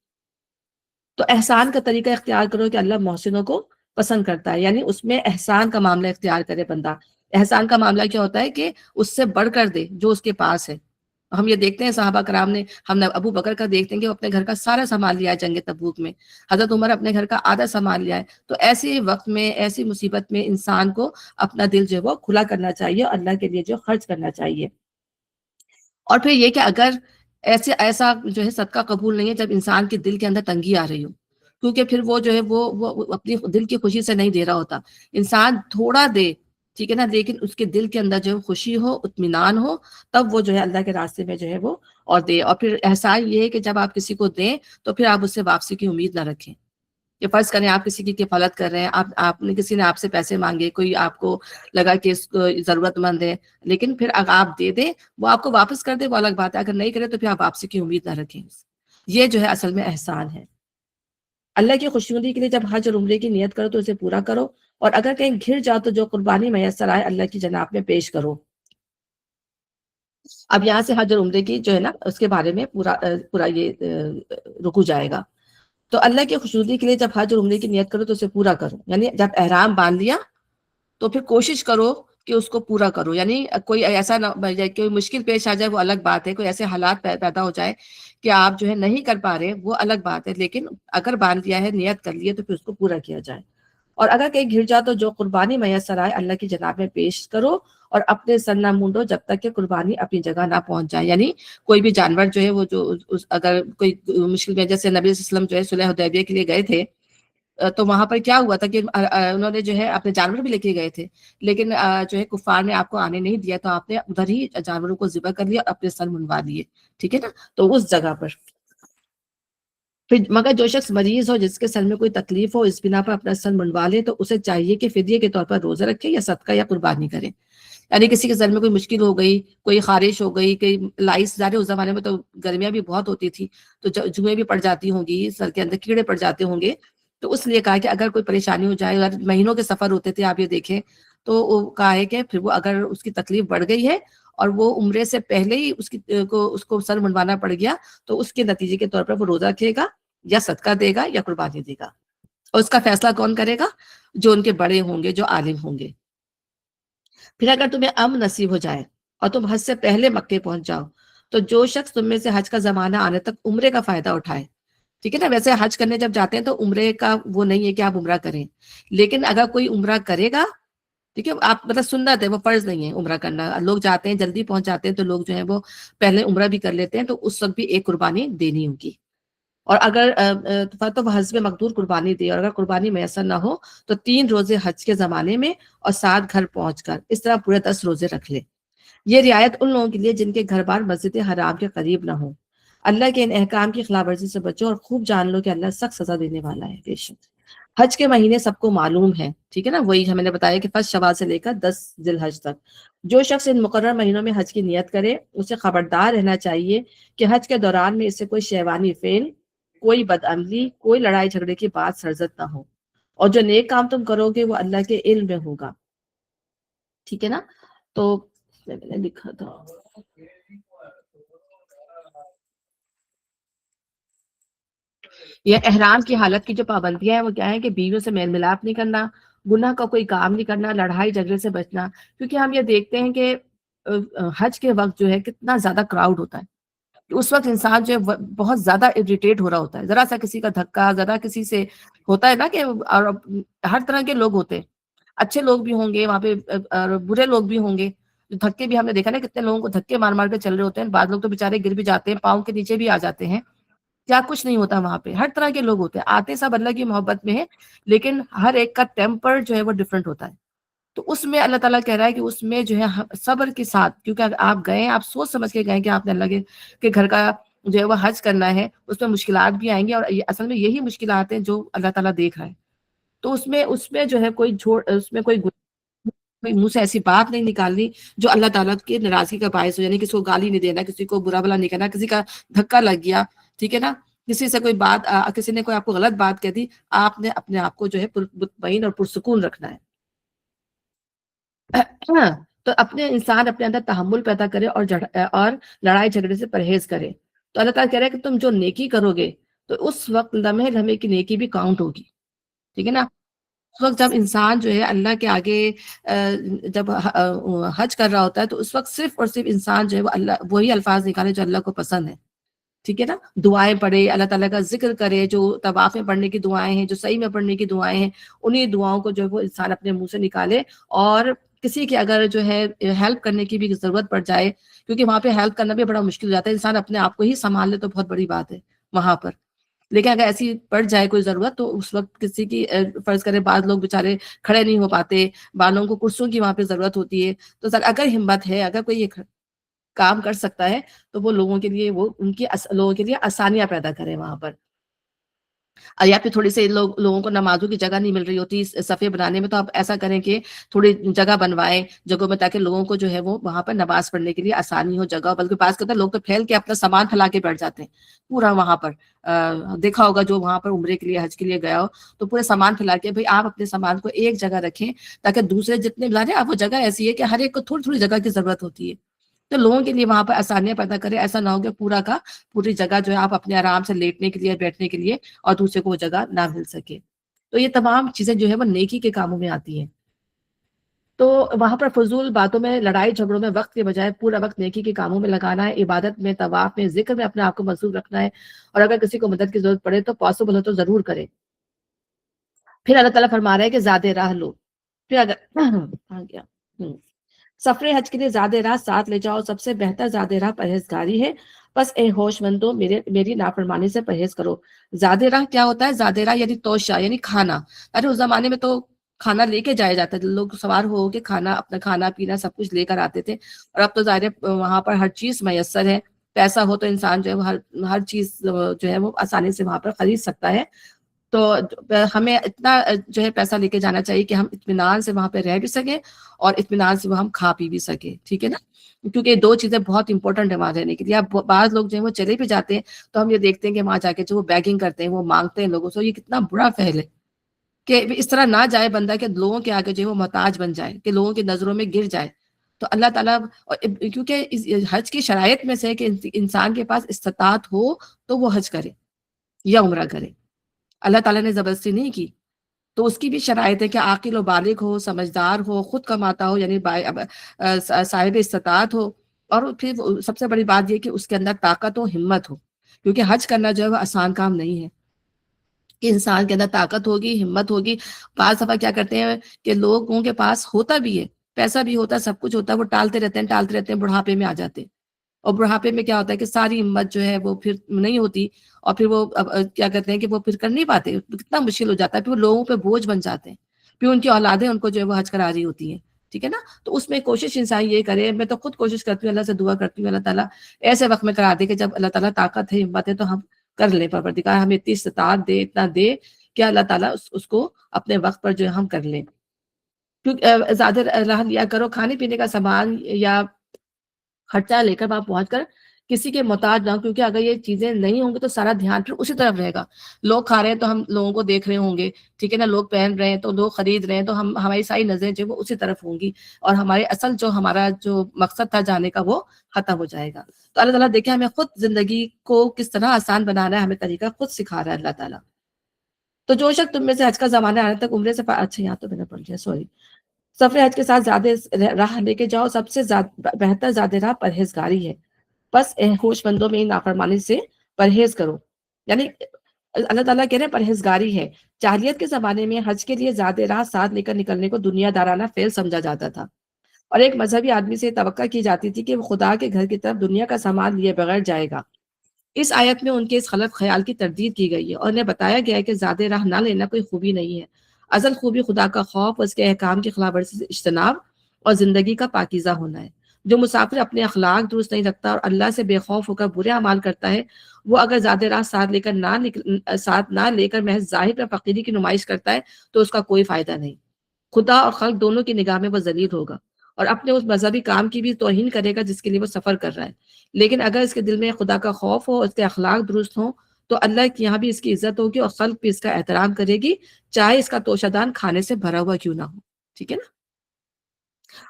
تو احسان کا طریقہ اختیار کرو کہ اللہ محسنوں کو پسند کرتا ہے، یعنی اس میں احسان کا معاملہ اختیار کرے بندہ۔ احسان کا معاملہ کیا ہوتا ہے کہ اس سے بڑھ کر دے جو اس کے پاس ہے۔ ہم یہ دیکھتے ہیں صحابہ کرام نے، ہم نے ابو بکر کا دیکھتے ہیں کہ وہ اپنے گھر کا سارا سامان لیا ہے جنگ تبوک میں، حضرت عمر اپنے گھر کا آدھا سامان لیا ہے۔ تو ایسے وقت میں، ایسی مصیبت میں انسان کو اپنا دل جو ہے وہ کھلا کرنا چاہیے اور اللہ کے لیے جو خرچ کرنا چاہیے۔ اور پھر یہ کہ اگر ایسا جو ہے صدقہ قبول نہیں ہے جب انسان کے دل کے اندر تنگی آ رہی ہو، کیونکہ پھر وہ جو ہے وہ اپنی دل کی خوشی سے نہیں دے رہا ہوتا۔ انسان تھوڑا دے، ٹھیک ہے نا، لیکن اس کے دل کے اندر جو ہے خوشی ہو، اطمینان ہو، تب وہ جو ہے اللہ کے راستے میں جو ہے وہ اور دے۔ اور پھر احسان یہ ہے کہ جب آپ کسی کو دیں تو پھر آپ اس سے واپسی کی امید نہ رکھیں۔ کہ فرض کریں آپ کسی کی کفالت کر رہے ہیں، آپ نے کسی نے آپ سے پیسے مانگے، کوئی آپ کو لگا کہ اس کو ضرورت مند ہے، لیکن پھر اگر آپ دے دیں، وہ آپ کو واپس کر دے، وہ الگ بات ہے، اگر نہیں کرے تو پھر آپ واپسی کی امید نہ رکھیں۔ یہ جو ہے اصل میں احسان ہے۔ اللہ کی خوشنودی کے لیے جب حج اور عمرے کی نیت کرو تو اسے پورا کرو، اور اگر کہیں گھر جاؤ تو جو قربانی میسر آئے اللہ کی جناب میں پیش کرو۔ اب یہاں سے حج اور عمرے کی جو ہے نا اس کے بارے میں پورا یہ رکو جائے گا۔ تو اللہ کی خوشنودی کے لیے جب حج اور عمرے کی نیت کرو تو اسے پورا کرو، یعنی جب احرام باندھ لیا تو پھر کوشش کرو کہ اس کو پورا کرو، یعنی کوئی ایسا نہ کوئی مشکل پیش آ جائے وہ الگ بات ہے، کوئی ایسے حالات پیدا ہو جائے کہ آپ جو ہے نہیں کر پا رہے وہ الگ بات ہے، لیکن اگر باندھ لیا ہے، نیت کر لی ہے تو پھر اس کو پورا کیا جائے۔ اور اگر کہیں گھر جاؤ تو جو قربانی میسر آئے اللہ کی جناب میں پیش کرو، اور اپنے سر نہ مونڈو جب تک کہ قربانی اپنی جگہ نہ پہنچ جائے، یعنی کوئی بھی جانور جو ہے وہ جو اگر کوئی مشکل میں، جیسے نبی صلی اللہ علیہ وسلم جو ہے صلح حدیبیہ کے لیے گئے تھے تو وہاں پر کیا ہوا تھا کہ انہوں نے جو ہے اپنے جانور بھی لے کے گئے تھے، لیکن جو ہے کفار نے آپ کو آنے نہیں دیا، تو آپ نے ادھر ہی جانوروں کو ذبح کر لیا اور اپنے سر منوا لیے، ٹھیک ہے نا، تو اس جگہ پر پھر مگر جو شخص مریض ہو، جس کے سر میں کوئی تکلیف ہو، اس بنا پر اپنا سر منوا لے تو اسے چاہیے کہ فدیے کے طور پر روزہ رکھے یا صدقہ یا قربانی کرے۔ یعنی کسی کے سر میں کوئی مشکل ہو گئی، کوئی خارش ہو گئی، کوئی لائس، ظاہر اس زمانے میں تو گرمیاں بھی بہت ہوتی تھی تو جوئیں بھی پڑ جاتی ہوں گی، سر کے اندر کیڑے پڑ جاتے ہوں گے، تو اس لیے کہا کہ اگر کوئی پریشانی ہو جائے، اگر مہینوں کے سفر ہوتے تھے آپ یہ دیکھیں، تو کہا ہے کہ پھر وہ اگر اس کی تکلیف بڑھ گئی ہے اور وہ عمرے سے پہلے ہی اس کو سر منڈوانا پڑ گیا تو اس کے نتیجے کے طور پر وہ روزہ رکھے گا یا صدقہ دے گا یا قربانی دے گا. اور اس کا فیصلہ کون کرے گا؟ جو ان کے بڑے ہوں گے، جو عالم ہوں گے. پھر اگر تمہیں امن نصیب ہو جائے اور تم حج سے پہلے مکے پہنچ جاؤ تو جو شخص تم میں سے حج کا زمانہ آنے تک عمرے کا فائدہ اٹھائے، ٹھیک ہے نا. ویسے حج کرنے جب جاتے ہیں تو عمرے کا وہ نہیں ہے کہ آپ عمرہ کریں، لیکن اگر کوئی عمرہ کرے گا، ٹھیک ہے، آپ مطلب سنت ہے، وہ فرض نہیں ہے عمرہ کرنا. لوگ جاتے ہیں جلدی پہنچ جاتے ہیں تو لوگ جو ہے وہ پہلے عمرہ بھی کر لیتے ہیں، تو اس وقت بھی ایک قربانی دینی ہوگی. اور اگر تو وہ حسب مقدور قربانی دے، اور اگر قربانی میسر نہ ہو تو 3 روزے حج کے زمانے میں اور 7 گھر پہنچ کر، اس طرح پورے 10 روزے رکھ لے. یہ رعایت ان لوگوں کے لیے جن کے گھر بار مسجد حرام کے قریب نہ ہو. اللہ کے ان احکام کی خلاف ورزی سے بچو اور خوب جان لو کہ اللہ سخت سزا دینے والا ہے. بے شک حج کے مہینے سب کو معلوم ہے، ٹھیک ہے نا. وہی ہمیں نے بتایا کہ 1 شوال سے لے کر 10 ذی الحج تک. جو شخص ان مقرر مہینوں میں حج کی نیت کرے اسے خبردار رہنا چاہیے کہ حج کے دوران میں اس سے کوئی شیوانی فعل، کوئی بدعملی، کوئی لڑائی جھگڑے کی بات سرزد نہ ہو. اور جو نیک کام تم کرو گے وہ اللہ کے علم میں ہوگا، ٹھیک ہے نا. تو میں نے لکھا تھا یہ احرام کی حالت کی جو پابندیاں ہیں وہ کیا ہے کہ بیویوں سے میل ملاپ نہیں کرنا، گناہ کا کوئی کام نہیں کرنا، لڑائی جھگڑے سے بچنا. کیونکہ ہم یہ دیکھتے ہیں کہ حج کے وقت جو ہے کتنا زیادہ کراؤڈ ہوتا ہے. اس وقت انسان جو ہے بہت زیادہ اریٹیٹ ہو رہا ہوتا ہے، ذرا سا کسی کا دھکا، ذرا کسی سے ہوتا ہے نا کہ، اور ہر طرح کے لوگ ہوتے ہیں، اچھے لوگ بھی ہوں گے وہاں پہ اور برے لوگ بھی ہوں گے. دھکے بھی ہم نے دیکھا نا کتنے لوگوں کو دھکے مار مار کے چل رہے ہوتے ہیں، بعض لوگ تو بےچارے گر بھی جاتے ہیں، پاؤں کے نیچے بھی آ جاتے ہیں. کیا کچھ نہیں ہوتا وہاں پہ، ہر طرح کے لوگ ہوتے ہیں، آتے سب اللہ کی محبت میں ہے، لیکن ہر ایک کا ٹیمپر جو ہے وہ ڈفرنٹ ہوتا ہے. تو اس میں اللہ تعالیٰ کہہ رہا ہے کہ اس میں جو ہے صبر کے ساتھ، کیونکہ اگر آپ گئے، آپ سوچ سمجھ کے گئے کہ آپ نے اللہ کے گھر کا جو ہے وہ حج کرنا ہے، اس میں مشکلات بھی آئیں گی، اور اصل میں یہی مشکلات ہیں جو اللہ تعالیٰ دیکھ رہا ہے. تو اس میں جو ہے کوئی جھوٹ، اس میں کوئی منہ سے ایسی بات نہیں نکالنی جو اللہ تعالیٰ کی ناراضگی کا باعث ہو. یعنی کسی کو گالی نہیں دینا، کسی کو برا بلا نہیں کرنا، کسی کا دھکا لگ گیا، ٹھیک ہے نا، کسی سے کوئی بات، کسی نے کوئی آپ کو غلط بات کہہ دی، آپ نے اپنے آپ کو جو ہے مطمئن اور پرسکون رکھنا ہے. تو اپنے انسان اپنے اندر تحمل پیدا کرے اور لڑائی جھگڑے سے پرہیز کرے. تو اللہ تعالیٰ کہہ رہا ہے کہ تم جو نیکی کرو گے تو اس وقت لمحے لمحے کی نیکی بھی کاؤنٹ ہوگی، ٹھیک ہے نا. اس وقت جب انسان جو ہے اللہ کے آگے جب حج کر رہا ہوتا ہے تو اس وقت صرف اور صرف انسان جو ہے وہ اللہ وہی الفاظ نکالے جو اللہ کو پسند ہے، ٹھیک ہے نا. دعائیں پڑھے، اللہ تعالیٰ کا ذکر کرے، جو طواف میں پڑھنے کی دعائیں ہیں، جو صحیح میں پڑھنے کی دعائیں ہیں، انہیں دعاؤں کو جو ہے وہ انسان اپنے منہ سے نکالے. اور کسی کی اگر جو ہے ہیلپ کرنے کی بھی ضرورت پڑ جائے، کیونکہ وہاں پہ ہیلپ کرنا بھی بڑا مشکل ہو جاتا ہے، انسان اپنے آپ کو ہی سنبھال لے تو بہت بڑی بات ہے وہاں پر. لیکن اگر ایسی پڑ جائے کوئی ضرورت تو اس وقت کسی کی فرض کرے بعض لوگ بےچارے کھڑے نہیں ہو پاتے، بعض لوگوں کو کرسیوں کی وہاں پہ ضرورت ہوتی ہے، تو سر اگر ہمت ہے، اگر کوئی یہ کام کر سکتا ہے تو وہ لوگوں کے لیے، وہ ان کی لوگوں کے لیے آسانیاں پیدا کرے وہاں پر. یا پھر تھوڑی سی لوگوں کو نمازوں کی جگہ نہیں مل رہی ہوتی صفے بنانے میں، تو آپ ایسا کریں کہ تھوڑی جگہ بنوائیں جگہوں میں، تاکہ لوگوں کو جو ہے وہ وہاں پر نماز پڑھنے کے لیے آسانی ہو جگہ. بلکہ پاس کرتا لوگ تو پھیل کے اپنا سامان پھیلا کے بیٹھ جاتے ہیں پورا وہاں پر. دیکھا ہوگا جو وہاں پر عمرے کے لیے حج کے لیے گیا ہو تو پورے سامان پھیلا کے، بھائی آپ اپنے سامان کو ایک جگہ رکھیں تاکہ دوسرے جتنے بلا رہے ہیں، اب وہ جگہ ایسی ہے کہ ہر ایک کو تھوڑی تھوڑی جگہ کی ضرورت ہوتی ہے، تو لوگوں کے لیے وہاں پر آسانیاں پیدا کرے. ایسا نہ ہو کہ پورا کا پوری جگہ جو ہے آپ اپنے آرام سے لیٹنے کے لیے، بیٹھنے کے لیے، اور دوسرے کو وہ جگہ نہ مل سکے. تو یہ تمام چیزیں جو ہے وہ نیکی کے کاموں میں آتی ہیں. تو وہاں پر فضول باتوں میں، لڑائی جھگڑوں میں وقت کے بجائے پورا وقت نیکی کے کاموں میں لگانا ہے، عبادت میں، طواف میں، ذکر میں اپنے آپ کو مصروف رکھنا ہے. اور اگر کسی کو مدد کی ضرورت پڑے تو پاسبل ہو تو ضرور کرے. پھر اللہ تعالیٰ فرما رہا ہے کہ زیادہ راہ لو. پھر اگر آ گیا سفر حج کے لیے زیادہ راہ ساتھ لے جاؤ، سب سے بہتر زیادہ راہ پرہیزگاری ہے. بس اے ہوش مندو، میری نافرمانی سے پرہیز کرو. زیادہ راہ کیا ہوتا ہے؟ زیادہ راہ یعنی توشہ، یعنی کھانا. ارے اس زمانے میں تو کھانا لے کے جایا جاتا تھا، لوگ سوار ہو کے کھانا، اپنا کھانا پینا سب کچھ لے کر آتے تھے. اور اب تو ظاہر ہے وہاں پر ہر چیز میسر ہے، پیسہ ہو تو انسان جو ہے ہر چیز جو ہے وہ آسانی سے وہاں پر خرید سکتا ہے. تو ہمیں اتنا جو ہے پیسہ لے کے جانا چاہیے کہ ہم اطمینان سے وہاں پہ رہ بھی سکیں اور اطمینان سے وہ ہم کھا پی بھی سکیں، ٹھیک ہے نا. کیونکہ 2 چیزیں بہت امپورٹنٹ ہے وہاں رہنے کے لیے. اب بعض لوگ جو ہیں وہ چلے بھی جاتے ہیں تو ہم یہ دیکھتے ہیں کہ وہاں جا کے جو وہ بیگنگ کرتے ہیں، وہ مانگتے ہیں لوگوں سے. یہ کتنا برا فعل ہے کہ اس طرح نہ جائے بندہ کہ لوگوں کے آگے جو ہے وہ محتاج بن جائے، کہ لوگوں کی نظروں میں گر جائے. تو اللہ تعالیٰ کیونکہ حج کی شرائط میں سے ہے کہ انسان کے پاس استطاعت ہو تو وہ حج کرے یا عمرہ کرے. اللہ تعالیٰ نے زبردستی نہیں کی. تو اس کی بھی شرائط ہے کہ عاقل و بالغ ہو، سمجھدار ہو، خود کماتا ہو، یعنی صاحب استطاعت ہو. اور پھر سب سے بڑی بات یہ کہ اس کے اندر طاقت و ہمت ہو، کیونکہ حج کرنا جو ہے وہ آسان کام نہیں ہے. کہ انسان کے اندر طاقت ہوگی، ہمت ہوگی. بعض دفعہ کیا کرتے ہیں کہ لوگوں کے پاس ہوتا بھی ہے، پیسہ بھی ہوتا ہے، سب کچھ ہوتا ہے، وہ ٹالتے رہتے ہیں، بڑھاپے میں آ جاتے ہیں. اور بڑھاپے میں کیا ہوتا ہے کہ ساری ہمت جو ہے وہ پھر نہیں ہوتی، اور پھر وہ کیا کہتے ہیں کہ وہ پھر کر نہیں پاتے. کتنا مشکل ہو جاتا ہے، پھر وہ لوگوں پہ بوجھ بن جاتے ہیں. پھر ان کی اولادیں ان کو جو ہے وہ حج کرا رہی ہوتی ہیں. ٹھیک ہے نا. تو اس میں کوشش انسان یہ کرے، میں تو خود کوشش کرتی ہوں، اللہ سے دعا کرتی ہوں اللہ تعالیٰ ایسے وقت میں کرا دے کہ جب اللہ تعالیٰ طاقت ہے، ہمت ہے، تو ہم کر لیں. پروردگار ہمیں اتنی استطاعت دے، اتنا دے کہ اللہ تعالیٰ اس کو اپنے وقت پر جو ہے ہم کر لیں. کیونکہ زیادہ رہ لیا کرو کھانے پینے کا سامان یا خرچہ لے کر وہاں پہنچ کر کسی کے محتاج نہ ہو، کیونکہ اگر یہ چیزیں نہیں ہوں گی تو سارا دھیان پھر اسی طرف رہے گا. لوگ کھا رہے ہیں تو ہم لوگوں کو دیکھ رہے ہوں گے، ٹھیک ہے نا. لوگ پہن رہے ہیں تو لوگ خرید رہے ہیں تو ہماری ساری نظریں جو وہ اسی طرف ہوں گی، اور ہمارے اصل جو ہمارا جو مقصد تھا جانے کا وہ ختم ہو جائے گا. تو اللہ تعالیٰ دیکھیں ہمیں خود زندگی کو کس طرح آسان بنانا ہے، ہمیں طریقہ خود سکھا رہا ہے اللہ تعالیٰ. تو جو شخص تم میں سے حج کا زمانہ آنے تک عمرے سے اچھا یہاں تو میں نے پڑھ لیا، سوری. سفر حج کے ساتھ زیادہ راہ لے کے جاؤ، سب سے بہتر زیادہ راہ پرہیزگاری ہے. بس ہوش مندوں میں نافرمانی سے پرہیز کرو. یعنی اللہ تعالیٰ کہہ رہے ہیں پرہیزگاری ہے. جاہلیت کے زمانے میں حج کے لیے زیادہ راہ ساتھ لے کر نکلنے کو دنیا دارانہ فعل سمجھا جاتا تھا، اور ایک مذہبی آدمی سے توقع کی جاتی تھی کہ وہ خدا کے گھر کی طرف دنیا کا سامان لیے بغیر جائے گا. اس آیت میں ان کے اس غلط خیال کی تردید کی گئی ہے، اور انہیں بتایا گیا ہے کہ زیادہ راہ نہ لینا کوئی خوبی نہیں ہے. اصل خوبی خدا کا خوف، اس کے احکام کی خلاف ورزی سے اجتناب، اور زندگی کا پاکیزہ ہونا ہے. جو مسافر اپنے اخلاق درست نہیں رکھتا اور اللہ سے بے خوف ہو کر برے اعمال کرتا ہے، وہ اگر زیادہ راہ ساتھ نہ لے کر محض ظاہر پر فقیری کی نمائش کرتا ہے تو اس کا کوئی فائدہ نہیں. خدا اور خلق دونوں کی نگاہ میں وہ ذلیل ہوگا، اور اپنے اس مذہبی کام کی بھی توہین کرے گا جس کے لیے وہ سفر کر رہا ہے. لیکن اگر اس کے دل میں خدا کا خوف ہو، اس کے اخلاق درست ہوں، تو اللہ کے یہاں بھی اس کی عزت ہوگی، اور خلق بھی اس کا احترام کرے گی، چاہے اس کا توشہ دان کھانے سے بھرا ہوا کیوں نہ ہو. ٹھیک ہے نا.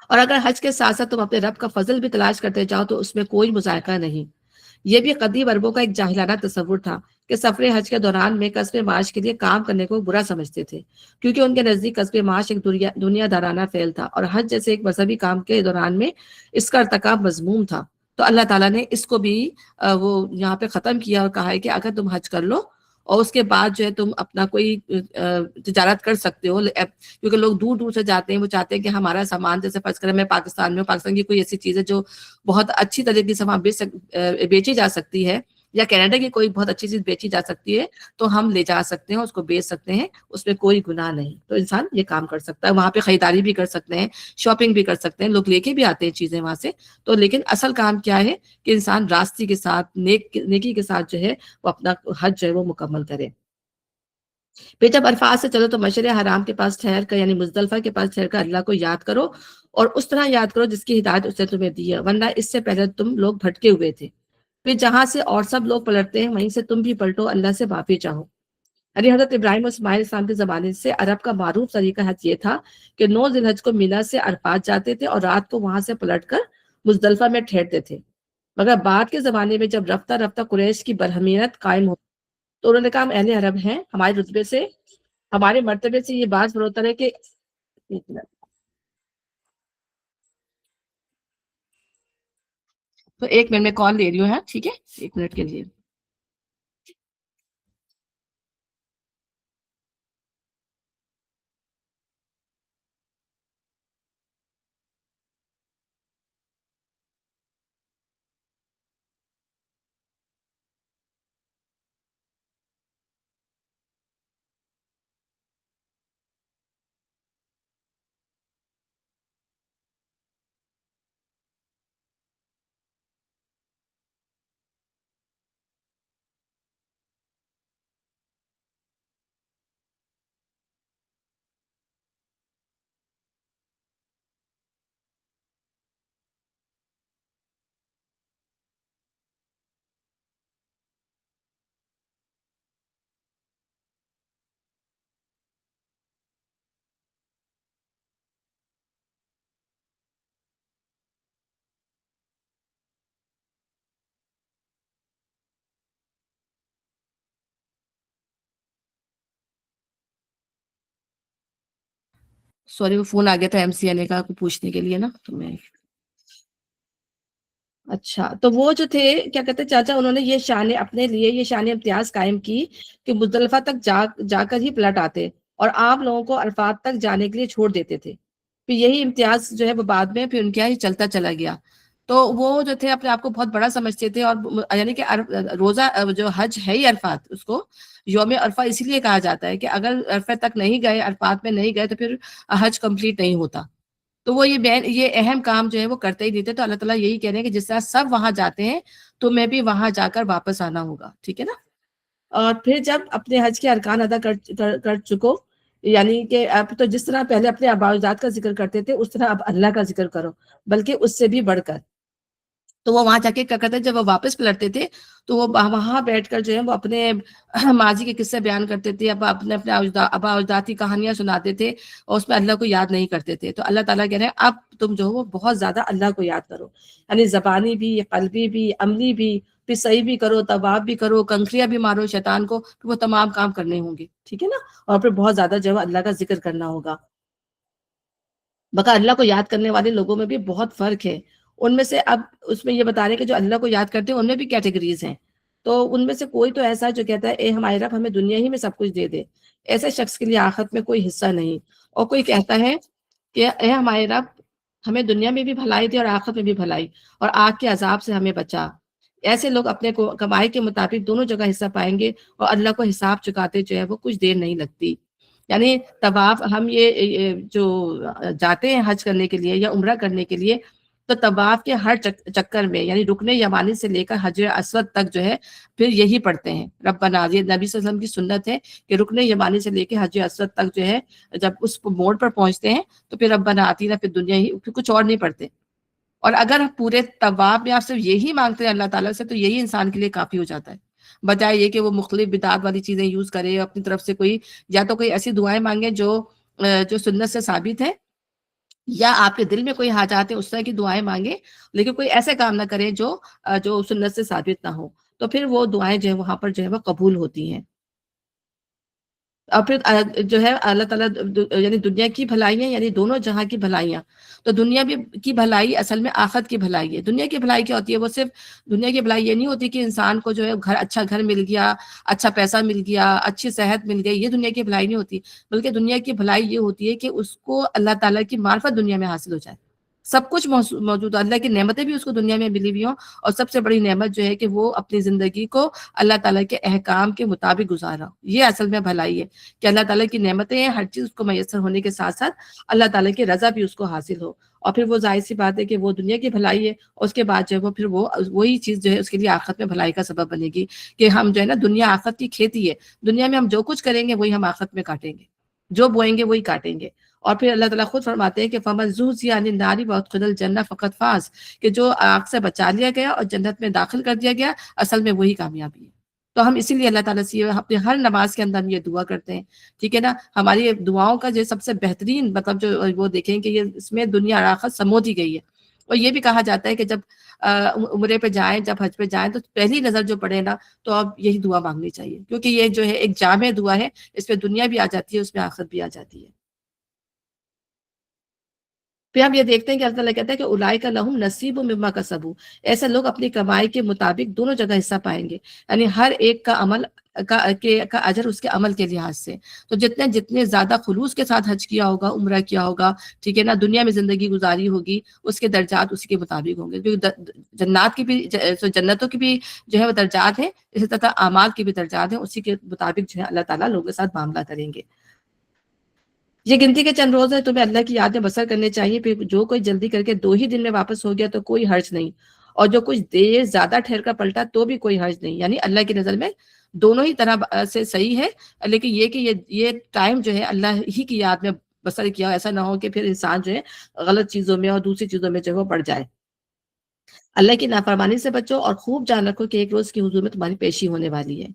اور اگر حج کے ساتھ ساتھ تم اپنے رب کا فضل بھی تلاش کرتے جاؤ تو اس میں کوئی مذائقہ نہیں. یہ بھی قدیم عربوں کا ایک جاہلانہ تصور تھا کہ سفر حج کے دوران میں کسب معاش کے لیے کام کرنے کو برا سمجھتے تھے، کیونکہ ان کے نزدیک کسب معاش ایک دنیا دارانہ فعل تھا، اور حج جیسے ایک مذہبی کام کے دوران میں اس کا ارتکاب مذموم تھا. تو اللہ تعالیٰ نے اس کو بھی وہ یہاں پہ ختم کیا اور کہا ہے کہ اگر تم حج کر لو اور اس کے بعد جو ہے تم اپنا کوئی تجارت کر سکتے ہو، کیونکہ لوگ دور دور سے جاتے ہیں، وہ چاہتے ہیں کہ ہمارا سامان، جیسے فرض کریں میں پاکستان میں ہوں، پاکستان کی کوئی ایسی چیز ہے جو بہت اچھی طریقے سے وہاں بیچی جا سکتی ہے، یا کینیڈا کی کوئی بہت اچھی چیز بیچی جا سکتی ہے، تو ہم لے جا سکتے ہیں، اس کو بیچ سکتے ہیں، اس میں کوئی گناہ نہیں. تو انسان یہ کام کر سکتا ہے، وہاں پہ خریداری بھی کر سکتے ہیں، شاپنگ بھی کر سکتے ہیں، لوگ لے کے بھی آتے ہیں چیزیں وہاں سے. تو لیکن اصل کام کیا ہے کہ انسان راستی کے ساتھ نیکی کے ساتھ جو ہے وہ اپنا حج جو ہے وہ مکمل کرے. پھر جب عرفات سے چلو تو مشعر حرام کے پاس ٹھہر کر، یعنی مزدلفہ کے پاس ٹھہر کر اللہ کو یاد کرو، اور اس طرح یاد کرو جس کی ہدایت اس نے تمہیں دی ہے، ورنہ اس سے پہلے تم لوگ بھٹکے ہوئے تھے. پھر جہاں سے اور سب لوگ پلٹتے ہیں وہیں سے تم بھی پلٹو، اللہ سے معافی چاہو. یعنی حضرت ابراہیم اور اسماعیل اسلام کے زمانے سے عرب کا معروف طریقہ حج یہ تھا کہ 9 ذی الحج کو مینا سے عرفات جاتے تھے اور رات کو وہاں سے پلٹ کر مزدلفہ میں ٹھہرتے تھے. مگر بعد کے زمانے میں جب رفتہ رفتہ قریش کی برہمیت قائم ہو تو انہوں نے کہا ہم اہل عرب ہیں، ہمارے رتبے سے، ہمارے مرتبے سے یہ بات بروتر ہے کہ ایک منٹ، تو 1 منٹ میں کال لے رہی ہوں. ہے ٹھیک ہے، 1 منٹ کے لیے. سوری وہ فون آ گیا تھا MCNA کا پوچھنے کے لیے نا، تو میں اچھا تو وہ جو تھے کیا کہتے ہیں چاچا، انہوں نے یہ شان اپنے لیے یہ شان امتیاز قائم کی کہ مزدلفہ تک جا کر ہی پلٹ آتے اور عام لوگوں کو عرفات تک جانے کے لیے چھوڑ دیتے تھے. پھر یہی امتیاز جو ہے وہ بعد میں پھر ان کے یہاں ہی چلتا چلا گیا. تو وہ جو تھے اپنے آپ کو بہت بڑا سمجھتے تھے، اور یعنی کہ روزہ جو حج ہے ہی عرفات، اس کو یوم عرفہ اسی لیے کہا جاتا ہے کہ اگر عرفے تک نہیں گئے، عرفات میں نہیں گئے، تو پھر حج کمپلیٹ نہیں ہوتا. تو وہ یہ اہم کام جو ہے وہ کرتے ہی نہیں تھے. تو اللہ تعالیٰ یہی کہہ رہے ہیں کہ جس طرح سب وہاں جاتے ہیں تو میں بھی وہاں جا کر واپس آنا ہوگا، ٹھیک ہے نا. اور پھر جب اپنے حج کے ارکان ادا کر چکو، یعنی کہ اب تو جس طرح پہلے اپنے آباء و اجداد کا ذکر کرتے تھے، اس طرح اب اللہ کا ذکر کرو، بلکہ اس سے بھی بڑھ کر. تو وہ وہاں جا کے کیا کرتے جب وہ واپس پلٹتے تھے تو وہ وہاں بیٹھ کر جو ہے وہ اپنے ماضی کے قصے بیان کرتے تھے، اب اپنے آباء و اجداد کی کہانیاں سناتے تھے، اور اس میں اللہ کو یاد نہیں کرتے تھے. تو اللہ تعالیٰ کہہ رہے ہیں اب تم جو ہو بہت زیادہ اللہ کو یاد کرو، یعنی زبانی بھی، قلبی بھی، عملی بھی، پھر صحیح بھی کرو، طواف بھی کرو، کنکریاں بھی مارو شیطان کو، پھر وہ تمام کام کرنے ہوں گے، ٹھیک ہے نا. اور پھر بہت زیادہ جو ہے اللہ کا ذکر کرنا ہوگا. بقا اللہ کو یاد کرنے والے لوگوں میں بھی بہت فرق ہے. ان میں سے اب اس میں یہ بتا رہے ہیں کہ جو اللہ کو یاد کرتے ہیں ان میں بھی کیٹیگریز ہیں. تو ان میں سے کوئی تو ایسا جو کہتا ہے اے ہمارے رب ہمیں دنیا ہی میں سب کچھ دے دے، ایسے شخص کے لیے آخرت میں کوئی حصہ نہیں. اور کوئی کہتا ہے کہ اے ہمارے رب ہمیں دنیا میں بھی بھلائی دے اور آخرت میں بھی بھلائی، اور آگ کے عذاب سے ہمیں بچا. ایسے لوگ اپنے کمائی کے مطابق دونوں جگہ حصہ پائیں گے، اور اللہ کو حساب چکاتے جو ہے وہ کچھ دیر نہیں لگتی. یعنی طواف ہم یہ جو جاتے ہیں حج کرنے کے لیے یا عمرہ کرنے کے لیے، تو طواف کے ہر چکر میں یعنی رکن یمانی سے لے کر حجر اسود تک جو ہے پھر یہی پڑھتے ہیں ربنا. یہ نبی صلی اللہ علیہ وسلم کی سنت ہے کہ رکن یمانی سے لے کے حجر اسود تک جو ہے جب اس موڑ پر پہنچتے ہیں تو پھر ربنا آتینا پھر دنیا ہی، پھر کچھ اور نہیں پڑھتے. اور اگر پورے طواف میں آپ صرف یہی مانگتے ہیں اللہ تعالیٰ سے تو یہی انسان کے لیے کافی ہو جاتا ہے، بجائے یہ کہ وہ مختلف بدعات والی چیزیں یوز کرے اپنی طرف سے. کوئی یا تو کوئی ایسی دعائیں مانگے جو سنت سے ثابت ہے، یا آپ کے دل میں کوئی حاجات ہے اس طرح کی دعائیں مانگے، لیکن کوئی ایسے کام نہ کرے جو سنت سے ثابت نہ ہو. تو پھر وہ دعائیں جو ہے وہاں پر جو ہے وہ قبول ہوتی ہیں. اور پھر جو ہے اللہ تعالیٰ یعنی دنیا کی بھلائیاں یعنی دونوں جہاں کی بھلائیاں. تو دنیا بھی کی بھلائی اصل میں آخرت کی بھلائی ہے. دنیا کی بھلائی کیا ہوتی ہے؟ وہ صرف دنیا کی بھلائی یہ نہیں ہوتی کہ انسان کو جو ہے اچھا گھر مل گیا، اچھا پیسہ مل گیا، اچھی صحت مل گئی، یہ دنیا کی بھلائی نہیں ہوتی. بلکہ دنیا کی بھلائی یہ ہوتی ہے کہ اس کو اللہ تعالیٰ کی معرفت دنیا میں حاصل ہو جائے. سب کچھ موجود، اللہ کی نعمتیں بھی اس کو دنیا میں ملی ہوئی ہوں، اور سب سے بڑی نعمت جو ہے کہ وہ اپنی زندگی کو اللہ تعالیٰ کے احکام کے مطابق گزارا. یہ اصل میں بھلائی ہے کہ اللہ تعالیٰ کی نعمتیں ہیں، ہر چیز اس کو میسر ہونے کے ساتھ ساتھ اللہ تعالیٰ کی رضا بھی اس کو حاصل ہو. اور پھر وہ ظاہر سی بات ہے کہ وہ دنیا کی بھلائی ہے، اور اس کے بعد جو ہے وہ پھر وہی چیز جو ہے اس کے لیے آخرت میں بھلائی کا سبب بنے گی کہ ہم جو ہے نا دنیا آخرت کی کھیتی ہے. دنیا میں ہم جو کچھ کریں گے وہی ہم آخرت میں کاٹیں گے، جو بوئیں گے وہی کاٹیں گے. اور پھر اللہ تعالیٰ خود فرماتے ہیں کہ فَمَن زُحْزِحَ عَنِ النَّارِ وَأُدْخِلَ الْجَنَّةَ فَقَدْ فَازَ، کہ جو آگ سے بچا لیا گیا اور جنت میں داخل کر دیا گیا، اصل میں وہی کامیابی ہے. تو ہم اسی لیے اللہ تعالیٰ سے اپنے ہر نماز کے اندر ہم یہ دعا کرتے ہیں، ٹھیک ہے نا. ہماری دعاؤں کا جو سب سے بہترین مطلب جو وہ دیکھیں کہ یہ اس میں دنیا اور آخرت سمو دی گئی ہے. اور یہ بھی کہا جاتا ہے کہ جب عمرے پہ جائیں، جب حج پہ جائیں، تو پہلی نظر جو پڑے نا تو اب یہی دعا مانگنی چاہیے، کیونکہ یہ جو ہے ایک جامع دعا ہے. اس میں دنیا بھی آ جاتی ہے، اس میں آخرت بھی آ جاتی ہے. پھر ہم یہ دیکھتے ہیں کہ اللہ تعالیٰ کہتا ہے کہ اولئک لہم نصیب مما کسبوا، ایسے لوگ اپنی کمائی کے مطابق دونوں جگہ حصہ پائیں گے، یعنی ہر ایک کا عمل کا اجر اس کے عمل کے لحاظ سے. تو جتنے زیادہ خلوص کے ساتھ حج کیا ہوگا، عمرہ کیا ہوگا، ٹھیک ہے نا، دنیا میں زندگی گزاری ہوگی، اس کے درجات اسی کے مطابق ہوں گے. کیونکہ جنات کی بھی جنتوں کی بھی جو ہے وہ درجات ہیں، اسی طرح اعمال کی بھی درجات ہیں، اسی کے مطابق جو ہے اللہ تعالیٰ لوگوں کے ساتھ معاملہ کریں گے. یہ گنتی کے چند روز ہیں، تمہیں اللہ کی یاد میں بسر کرنے چاہیے. پھر جو کوئی جلدی کر کے 2 ہی دن میں واپس ہو گیا تو کوئی حرج نہیں، اور جو کچھ دیر زیادہ ٹھہر کر پلٹا تو بھی کوئی حرج نہیں. یعنی اللہ کی نظر میں دونوں ہی طرح سے صحیح ہے، لیکن یہ کہ یہ ٹائم جو ہے اللہ ہی کی یاد میں بسر کیا، ایسا نہ ہو کہ پھر انسان جو ہے غلط چیزوں میں اور دوسری چیزوں میں جو ہے وہ پڑ جائے. اللہ کی نافرمانی سے بچو اور خوب جان رکھو کہ ایک روز کی حضور میں تمہاری پیشی ہونے والی ہے.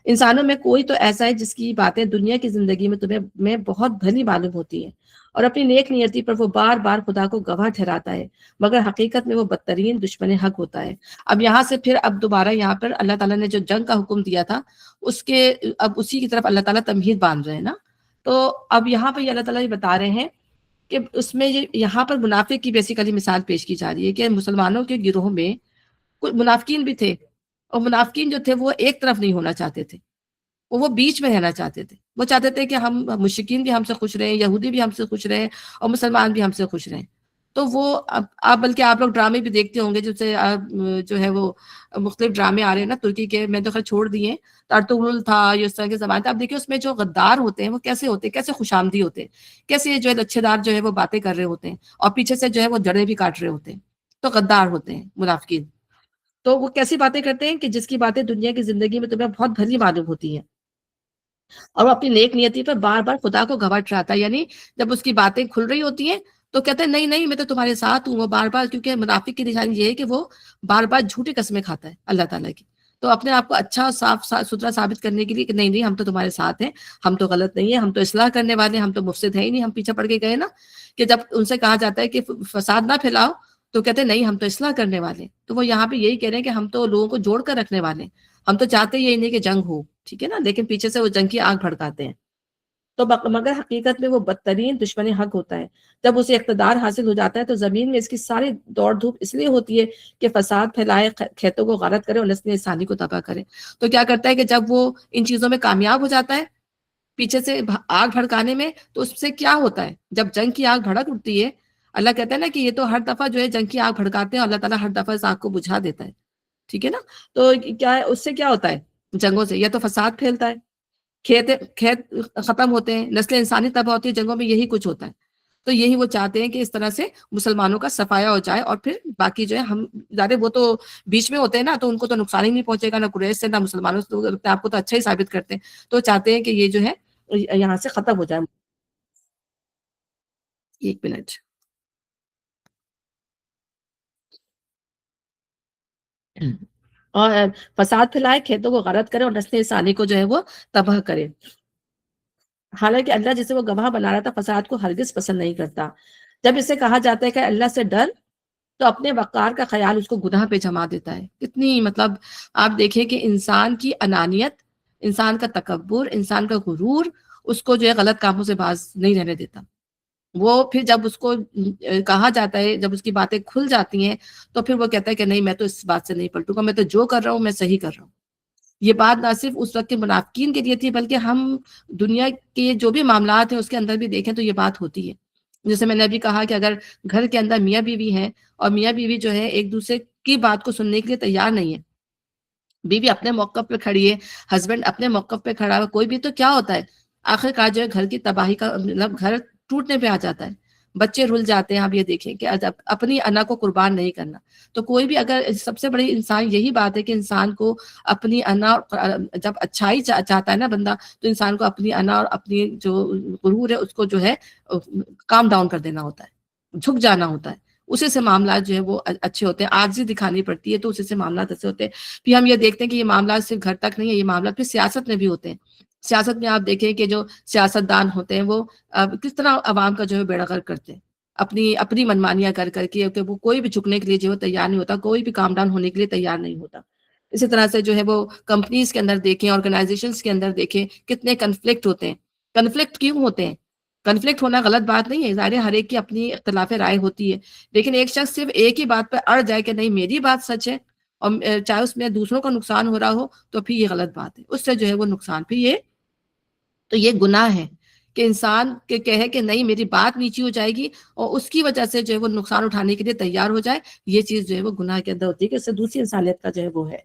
انسانوں میں کوئی تو ایسا ہے جس کی باتیں دنیا کی زندگی میں تمہیں میں بہت بھلی معلوم ہوتی ہیں، اور اپنی نیک نیتی پر وہ بار بار خدا کو گواہ ٹھہراتا ہے، مگر حقیقت میں وہ بدترین دشمن حق ہوتا ہے. اب یہاں سے پھر اب دوبارہ یہاں پر اللہ تعالیٰ نے جو جنگ کا حکم دیا تھا اس کے اب اسی کی طرف اللہ تعالیٰ تمہید باندھ رہے ہیں نا. تو اب یہاں پہ اللہ تعالیٰ یہ بتا رہے ہیں کہ اس میں یہاں پر منافق کی بیسیکلی مثال پیش کی جا رہی ہے کہ مسلمانوں کے گروہ میں کچھ منافقین بھی تھے، اور منافقین جو تھے وہ ایک طرف نہیں ہونا چاہتے تھے، وہ بیچ میں رہنا چاہتے تھے. وہ چاہتے تھے کہ ہم مشرکین بھی ہم سے خوش رہیں، یہودی بھی ہم سے خوش رہیں، اور مسلمان بھی ہم سے خوش رہیں. تو وہ آپ بلکہ آپ لوگ ڈرامے بھی دیکھتے ہوں گے، جیسے جو ہے وہ مختلف ڈرامے آ رہے ہیں نا ترکی کے، میں تو خیر چھوڑ دیے، ارطغرل تھا، یہ اس طرح کے زبان تھا. آپ دیکھیں اس میں جو غدار ہوتے ہیں وہ کیسے ہوتے ہیں، کیسے خوش آمدی ہوتے ہیں، کیسے جو ہے لچھے دار جو ہے وہ باتیں کر رہے ہوتے ہیں، اور پیچھے سے جو ہے وہ جڑیں بھی کاٹ رہے ہوتے ہیں. تو غدار ہوتے ہیں منافقین. تو وہ کیسی باتیں کرتے ہیں کہ جس کی باتیں دنیا کی زندگی میں تمہیں بہت بھلی معلوم ہوتی ہیں، اور وہ اپنی نیک نیتی پر بار بار خدا کو گواہ ٹھہراتا ہے. یعنی جب اس کی باتیں کھل رہی ہوتی ہیں تو کہتے ہیں نہیں نہیں میں تو تمہارے ساتھ ہوں. وہ بار بار، کیونکہ منافق کی نشانی یہ ہے کہ وہ بار بار جھوٹی قسمیں کھاتا ہے اللہ تعالیٰ کی. تو اپنے آپ کو اچھا اور صاف ستھرا ثابت کرنے کے لیے کہ نہیں نہیں ہم تو تمہارے ساتھ ہیں، ہم تو غلط نہیں ہیں، ہم تو اصلاح کرنے والے ہیں، ہم تو مفسد ہے ہی نہیں. ہم پیچھے پڑ کے گئے نا کہ جب ان سے کہا جاتا ہے کہ فساد نہ پھیلاؤ تو کہتے ہیں نہیں ہم تو اصلاح کرنے والے ہیں. تو وہ یہاں پہ یہی کہہ رہے ہیں کہ ہم تو لوگوں کو جوڑ کر رکھنے والے ہیں، ہم تو چاہتے ہی نہیں کہ جنگ ہو، ٹھیک ہے نا، لیکن پیچھے سے وہ جنگ کی آگ بھڑکاتے ہیں. تو مگر حقیقت میں وہ بدترین دشمن حق ہوتا ہے. جب اسے اقتدار حاصل ہو جاتا ہے تو زمین میں اس کی ساری دوڑ دھوپ اس لیے ہوتی ہے کہ فساد پھیلائے، کھیتوں کو غارت کرے اور نسل انسانی کو تباہ کرے. تو کیا کرتا ہے کہ جب وہ ان چیزوں میں کامیاب ہو جاتا ہے پیچھے سے آگ بھڑکانے میں، تو اس سے کیا ہوتا ہے جب جنگ کی آگ بھڑک اٹھتی ہے، اللہ کہتا ہے نا کہ یہ تو ہر دفعہ جو ہے جنگ کی آگ بھڑکاتے ہیں، اللہ تعالیٰ ہر دفعہ اس آگ کو بجھا دیتا ہے، ٹھیک ہے نا. تو کیا ہے اس سے کیا ہوتا ہے جنگوں سے، یا تو فساد پھیلتا ہے، کھیت ختم ہوتے ہیں، نسل انسانی تباہ ہوتی ہے، جنگوں میں یہی کچھ ہوتا ہے. تو یہی وہ چاہتے ہیں کہ اس طرح سے مسلمانوں کا صفایا ہو جائے، اور پھر باقی جو ہے ہم زیادہ وہ تو بیچ میں ہوتے ہیں نا، تو ان کو تو نقصان ہی نہیں پہنچے گا، نہ قریش سے نہ مسلمانوں سے، تو آپ کو تو اچھا ہی ثابت کرتے ہیں. تو چاہتے ہیں کہ یہ جو ہے یہاں سے ختم ہو جائے. ایک منٹ. اور فساد پھیلائے، کھیتوں کو غارت کرے اور نسل انسانی کو جو ہے وہ تباہ کرے. حالانکہ اللہ جسے وہ گواہ بنا رہا تھا فساد کو ہرگز پسند نہیں کرتا. جب اسے کہا جاتا ہے کہ اللہ سے ڈر، تو اپنے وقار کا خیال اس کو گناہ پہ جما دیتا ہے. کتنی مطلب آپ دیکھیں کہ انسان کی انانیت، انسان کا تکبر، انسان کا غرور اس کو جو ہے غلط کاموں سے باز نہیں رہنے دیتا. وہ پھر جب اس کو کہا جاتا ہے، جب اس کی باتیں کھل جاتی ہیں، تو پھر وہ کہتا ہے کہ نہیں میں تو اس بات سے نہیں پلٹوں گا، میں تو جو کر رہا ہوں میں صحیح کر رہا ہوں. یہ بات نہ صرف اس وقت کے منافقین کے لیے تھی، بلکہ ہم دنیا کے جو بھی معاملات ہیں اس کے اندر بھی دیکھیں تو یہ بات ہوتی ہے. جیسے میں نے ابھی کہا کہ اگر گھر کے اندر میاں بیوی ہیں، اور میاں بیوی جو ہے ایک دوسرے کی بات کو سننے کے لیے تیار نہیں ہے، بیوی اپنے موقف پہ کھڑی ہے، ہسبینڈ اپنے موقف پہ کھڑا ہے، کوئی بھی، تو کیا ہوتا ہے آخر کار جو ہے گھر کی تباہی کا مطلب گھر ٹوٹنے پہ آ جاتا ہے. بچے رل جاتے ہیں. آپ یہ دیکھیں کہ اپنی انا کو قربان نہیں کرنا. تو کوئی بھی اگر سب سے بڑی انسان یہی بات ہے کہ انسان کو اپنی انا، جب اچھائی چاہتا ہے نا بندہ، تو انسان کو اپنی انا اور اپنی جو غرور ہے اس کو جو ہے کام ڈاؤن کر دینا ہوتا ہے، جھک جانا ہوتا ہے. اسی سے معاملات جو ہے وہ اچھے ہوتے ہیں. عاجزی دکھانی پڑتی ہے تو اسی سے معاملات اچھے ہوتے ہیں. پھر ہم یہ دیکھتے ہیں کہ یہ معاملات صرف گھر تک نہیں ہے، یہ معاملات پھر سیاست میں بھی ہوتے ہیں. سیاست میں آپ دیکھیں کہ جو سیاست دان ہوتے ہیں وہ کس طرح عوام کا جو ہے بیڑا غرق کرتے ہیں، اپنی منمانیاں کر کر کے، کہ وہ کوئی بھی جھکنے کے لیے جو ہے تیار نہیں ہوتا، کوئی بھی کام ڈاؤن ہونے کے لیے تیار نہیں ہوتا. اسی طرح سے جو ہے وہ کمپنیز کے اندر دیکھیں، آرگنائزیشنز کے اندر دیکھیں کتنے کنفلکٹ ہوتے ہیں. کنفلکٹ کیوں ہوتے ہیں؟ کنفلکٹ ہونا غلط بات نہیں ہے، ظاہر ہے ہر ایک کی اپنی اختلاف رائے ہوتی ہے، لیکن ایک شخص صرف ایک ہی بات پہ اڑ جائے کہ نہیں میری بات سچ ہے، اور چاہے اس میں دوسروں کا نقصان ہو رہا ہو، تو پھر یہ غلط بات ہے. اس سے جو ہے وہ نقصان، پھر یہ گناہ ہے کہ انسان کے کہے کہ نہیں میری بات نیچی ہو جائے گی، اور اس کی وجہ سے جو ہے وہ نقصان اٹھانے کے لیے تیار ہو جائے. یہ چیز جو ہے وہ گناہ کے اندر ہوتی ہے کہ اس سے دوسری انسانیت کا جو ہے وہ ہے.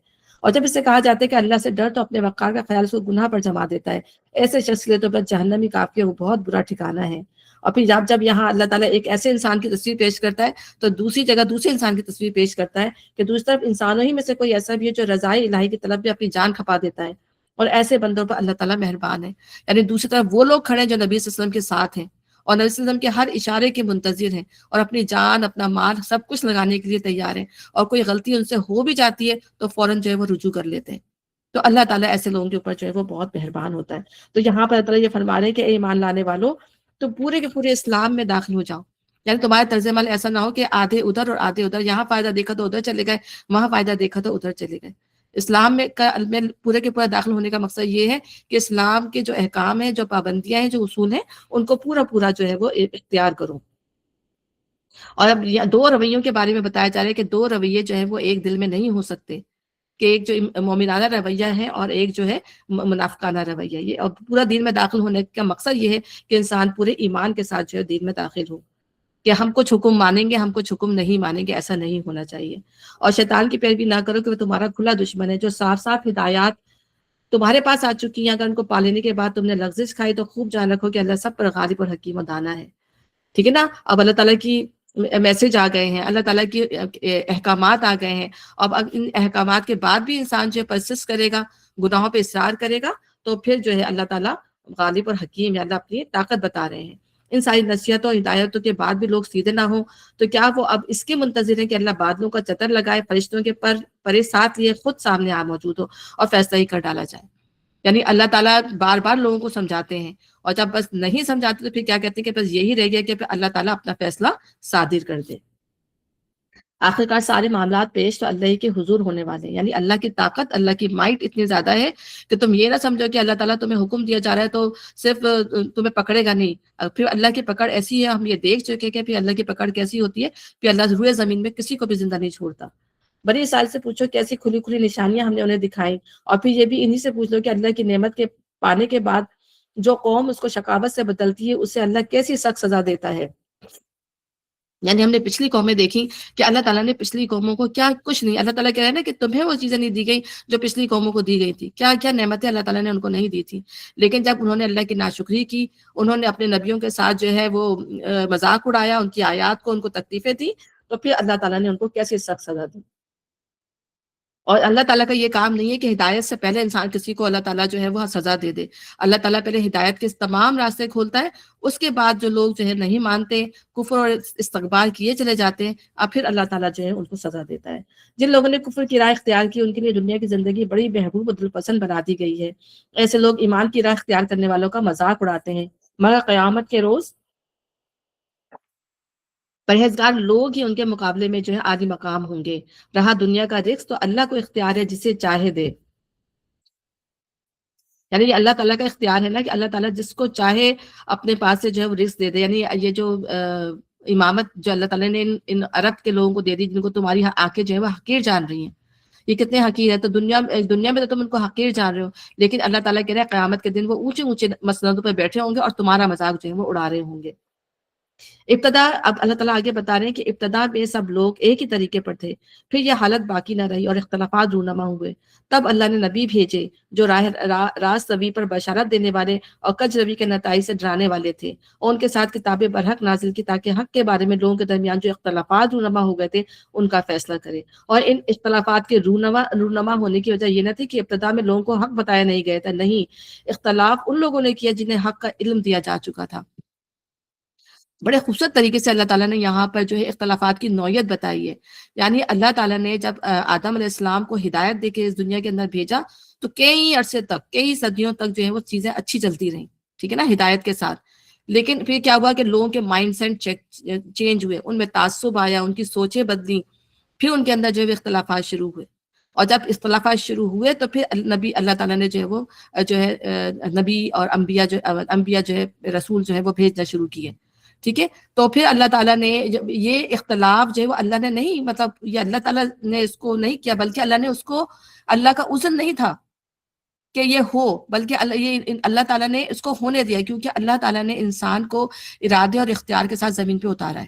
اور جب اس سے کہا جاتا ہے کہ اللہ سے ڈر، تو اپنے وقار کا خیال اس کو گناہ پر جما دیتا ہے. ایسے شخص کے لیے تو بس جہنم ہی کافی ہے، وہ بہت برا ٹھکانہ ہے. اور پھر جب یہاں اللہ تعالیٰ ایک ایسے انسان کی تصویر پیش کرتا ہے، تو دوسری جگہ دوسرے انسان کی تصویر پیش کرتا ہے کہ دوسری طرف انسانوں ہی میں سے کوئی ایسا بھی ہے جو رضائے الہی کی طلب میں اپنی جان کھپا دیتا ہے، اور ایسے بندوں پر اللہ تعالیٰ مہربان ہے. یعنی دوسری طرف وہ لوگ کھڑے ہیں جو نبی صلی اللہ علیہ وسلم کے ساتھ ہیں، اور نبی صلی اللہ علیہ وسلم کے ہر اشارے کے منتظر ہیں، اور اپنی جان اپنا مال سب کچھ لگانے کے لیے تیار ہیں، اور کوئی غلطی ان سے ہو بھی جاتی ہے تو فوراً جو ہے وہ رجوع کر لیتے ہیں. تو اللہ تعالیٰ ایسے لوگوں کے اوپر جو ہے وہ بہت مہربان ہوتا ہے. تو یہاں پر اللہ تعالیٰ یہ فرما رہے ہیں کہ اے ایمان لانے والوں، تو پورے کے پورے اسلام میں داخل ہو جاؤ. یعنی تمہارے طرز عمل ایسا نہ ہو کہ آدھے ادھر اور آدھے ادھر، یہاں فائدہ دیکھا تو ادھر چلے گئے، وہاں فائدہ دیکھا تو ادھر چلے گئے. اسلام میں پورے کے پورا داخل ہونے کا مقصد یہ ہے کہ اسلام کے جو احکام ہیں، جو پابندیاں ہیں، جو اصول ہیں، ان کو پورا جو ہے وہ اختیار کرو. اور اب دو رویوں کے بارے میں بتایا جا رہا ہے کہ دو رویے جو ہیں وہ ایک دل میں نہیں ہو سکتے، کہ ایک جو مومنانہ رویہ ہے اور ایک جو ہے منافقانہ رویہ. یہ اور پورا دین میں داخل ہونے کا مقصد یہ ہے کہ انسان پورے ایمان کے ساتھ جو ہے دین میں داخل ہو، کہ ہم کچھ حکم مانیں گے ہم کچھ حکم نہیں مانیں گے، ایسا نہیں ہونا چاہیے. اور شیطان کی پیروی نہ کرو کہ وہ تمہارا کھلا دشمن ہے، جو صاف صاف ہدایات تمہارے پاس آ چکی ہیں، اگر ان کو پا لینے کے بعد تم نے لغزش کھائی تو خوب جان رکھو کہ اللہ سب پر غالب اور حکیم و دانا ہے. ٹھیک ہے نا. اب اللہ تعالیٰ کی میسج آ گئے ہیں، اللہ تعالیٰ کی احکامات آ گئے ہیں. اب ان احکامات کے بعد بھی انسان جو ہے پرسس کرے گا، گناہوں پہ اصرار کرے گا، تو پھر جو ہے اللہ تعالیٰ غالب اور حکیم ہے، اللہ اپنی طاقت بتا رہے ہیں. ان ساری نصیحتوں اور ہدایتوں کے بعد بھی لوگ سیدھے نہ ہوں تو کیا وہ اب اس کے منتظر ہیں کہ اللہ بادلوں کا چتر لگائے، فرشتوں کے پرے ساتھ لیے خود سامنے آ موجود ہو اور فیصلہ ہی کر ڈالا جائے. یعنی اللہ تعالیٰ بار بار لوگوں کو سمجھاتے ہیں، اور جب بس نہیں سمجھاتے تو پھر کیا کہتے ہیں کہ بس یہی رہ گیا کہ پھر اللہ تعالیٰ اپنا فیصلہ صادر کر دے. آخرکار سارے معاملات پیش تو اللہ ہی کے حضور ہونے والے ہیں. یعنی اللہ کی طاقت، اللہ کی مائٹ اتنی زیادہ ہے کہ تم یہ نہ سمجھو کہ اللہ تعالیٰ تمہیں حکم دیا جا رہا ہے تو صرف تمہیں پکڑے گا نہیں. پھر اللہ کی پکڑ ایسی ہے، ہم یہ دیکھ چکے کہ پھر اللہ کی پکڑ کیسی ہوتی ہے. پھر اللہ روئے زمین میں کسی کو بھی زندہ نہیں چھوڑتا. بنی اسرائیل سے پوچھو کیسی کھلی کھلی نشانیاں ہم نے انہیں دکھائیں، اور پھر یہ بھی انہی سے پوچھ لو کہ اللہ کی نعمت کے پانے کے بعد جو قوم اس کو شقاوت سے بدلتی ہے اسے اللہ کیسی سخت سزا دیتا ہے. یعنی ہم نے پچھلی قومیں دیکھی کہ اللہ تعالیٰ نے پچھلی قوموں کو کیا کچھ نہیں، اللہ تعالیٰ کہہ رہے ہیں نا کہ تمہیں وہ چیزیں نہیں دی گئی جو پچھلی قوموں کو دی گئی تھی. کیا کیا نعمتیں اللہ تعالیٰ نے ان کو نہیں دی تھی. لیکن جب انہوں نے اللہ کی ناشکری کی، انہوں نے اپنے نبیوں کے ساتھ جو ہے وہ مذاق اڑایا، ان کی آیات کو ان کو تکلیفیں دی، تو پھر اللہ تعالیٰ نے ان کو کیسے سخت سزا دی. اور اللہ تعالیٰ کا یہ کام نہیں ہے کہ ہدایت سے پہلے انسان کسی کو اللہ تعالیٰ جو ہے وہ سزا دے دے. اللہ تعالیٰ پہلے ہدایت کے تمام راستے کھولتا ہے، اس کے بعد جو لوگ جو ہے نہیں مانتے، کفر اور استکبار کیے چلے جاتے ہیں، اب پھر اللہ تعالیٰ جو ہے ان کو سزا دیتا ہے. جن لوگوں نے کفر کی راہ اختیار کی ان کے لیے دنیا کی زندگی بڑی محبوب و دلپسند بنا دی گئی ہے. ایسے لوگ ایمان کی راہ اختیار کرنے والوں کا مذاق اڑاتے ہیں، مگر قیامت کے روز پرہیزگار لوگ ہی ان کے مقابلے میں جو ہے عالی مقام ہوں گے. رہا دنیا کا رزق تو اللہ کو اختیار ہے جسے چاہے دے. یعنی یہ اللہ تعالیٰ کا اختیار ہے نا کہ اللہ تعالیٰ جس کو چاہے اپنے پاس سے جو ہے وہ رزق دے دے. یعنی یہ جو امامت جو اللہ تعالیٰ نے ان عرب کے لوگوں کو دے دی جن کو تمہاری آنکھیں جو ہے وہ حقیر جان رہی ہیں، یہ کتنے حقیر ہے. تو دنیا میں تو تم ان کو حقیر جان رہے ہو، لیکن اللہ تعالیٰ کہہ رہے ہیں قیامت کے دن وہ اونچے اونچے مسندوں پہ بیٹھے ہوں گے اور تمہارا مذاق جو ہے وہ اڑا رہے ہوں گے. ابتدا اب اللہ تعالیٰ آگے بتا رہے ہیں کہ ابتدا میں سب لوگ ایک ہی طریقے پر تھے، پھر یہ حالت باقی نہ رہی اور اختلافات رونما ہوئے. تب اللہ نے نبی بھیجے جو راست روی پر بشارت دینے والے اور کج روی کے نتائج سے ڈرانے والے تھے، اور ان کے ساتھ کتابیں برحق نازل کی تاکہ حق کے بارے میں لوگوں کے درمیان جو اختلافات رونما ہو گئے تھے ان کا فیصلہ کرے. اور ان اختلافات کے رونما ہونے کی وجہ یہ نہ تھی کہ ابتدا میں لوگوں کو حق بتایا نہیں گیا تھا، نہیں، اختلاف ان لوگوں نے کیا جنہیں حق کا علم دیا جا چکا تھا. بڑے خوبصورت طریقے سے اللہ تعالیٰ نے یہاں پر جو ہے اختلافات کی نوعیت بتائی ہے. یعنی اللہ تعالیٰ نے جب آدم علیہ السلام کو ہدایت دے کے اس دنیا کے اندر بھیجا تو کئی عرصے تک، کئی صدیوں تک جو ہے وہ چیزیں اچھی چلتی رہیں، ٹھیک ہے نا، ہدایت کے ساتھ. لیکن پھر کیا ہوا کہ لوگوں کے مائنڈ سیٹ چینج ہوئے، ان میں تعصب آیا، ان کی سوچیں بدلی، پھر ان کے اندر جو ہے اختلافات شروع ہوئے. اور جب اختلافات شروع ہوئے تو پھر نبی اللہ تعالیٰ نے جو ہے وہ جو ہے نبی اور انبیاء جو ہے رسول جو ہے وہ بھیجنا شروع کیے. ٹھیک ہے. تو پھر اللہ تعالیٰ نے یہ اختلاف جو ہے وہ اللہ نے نہیں، مطلب یہ اللہ تعالیٰ نے اس کو نہیں کیا، بلکہ اللہ نے اس کو، اللہ کا عزن نہیں تھا کہ یہ ہو، بلکہ اللہ تعالیٰ نے اس کو ہونے دیا، کیونکہ اللہ تعالیٰ نے انسان کو ارادے اور اختیار کے ساتھ زمین پہ اتارا ہے.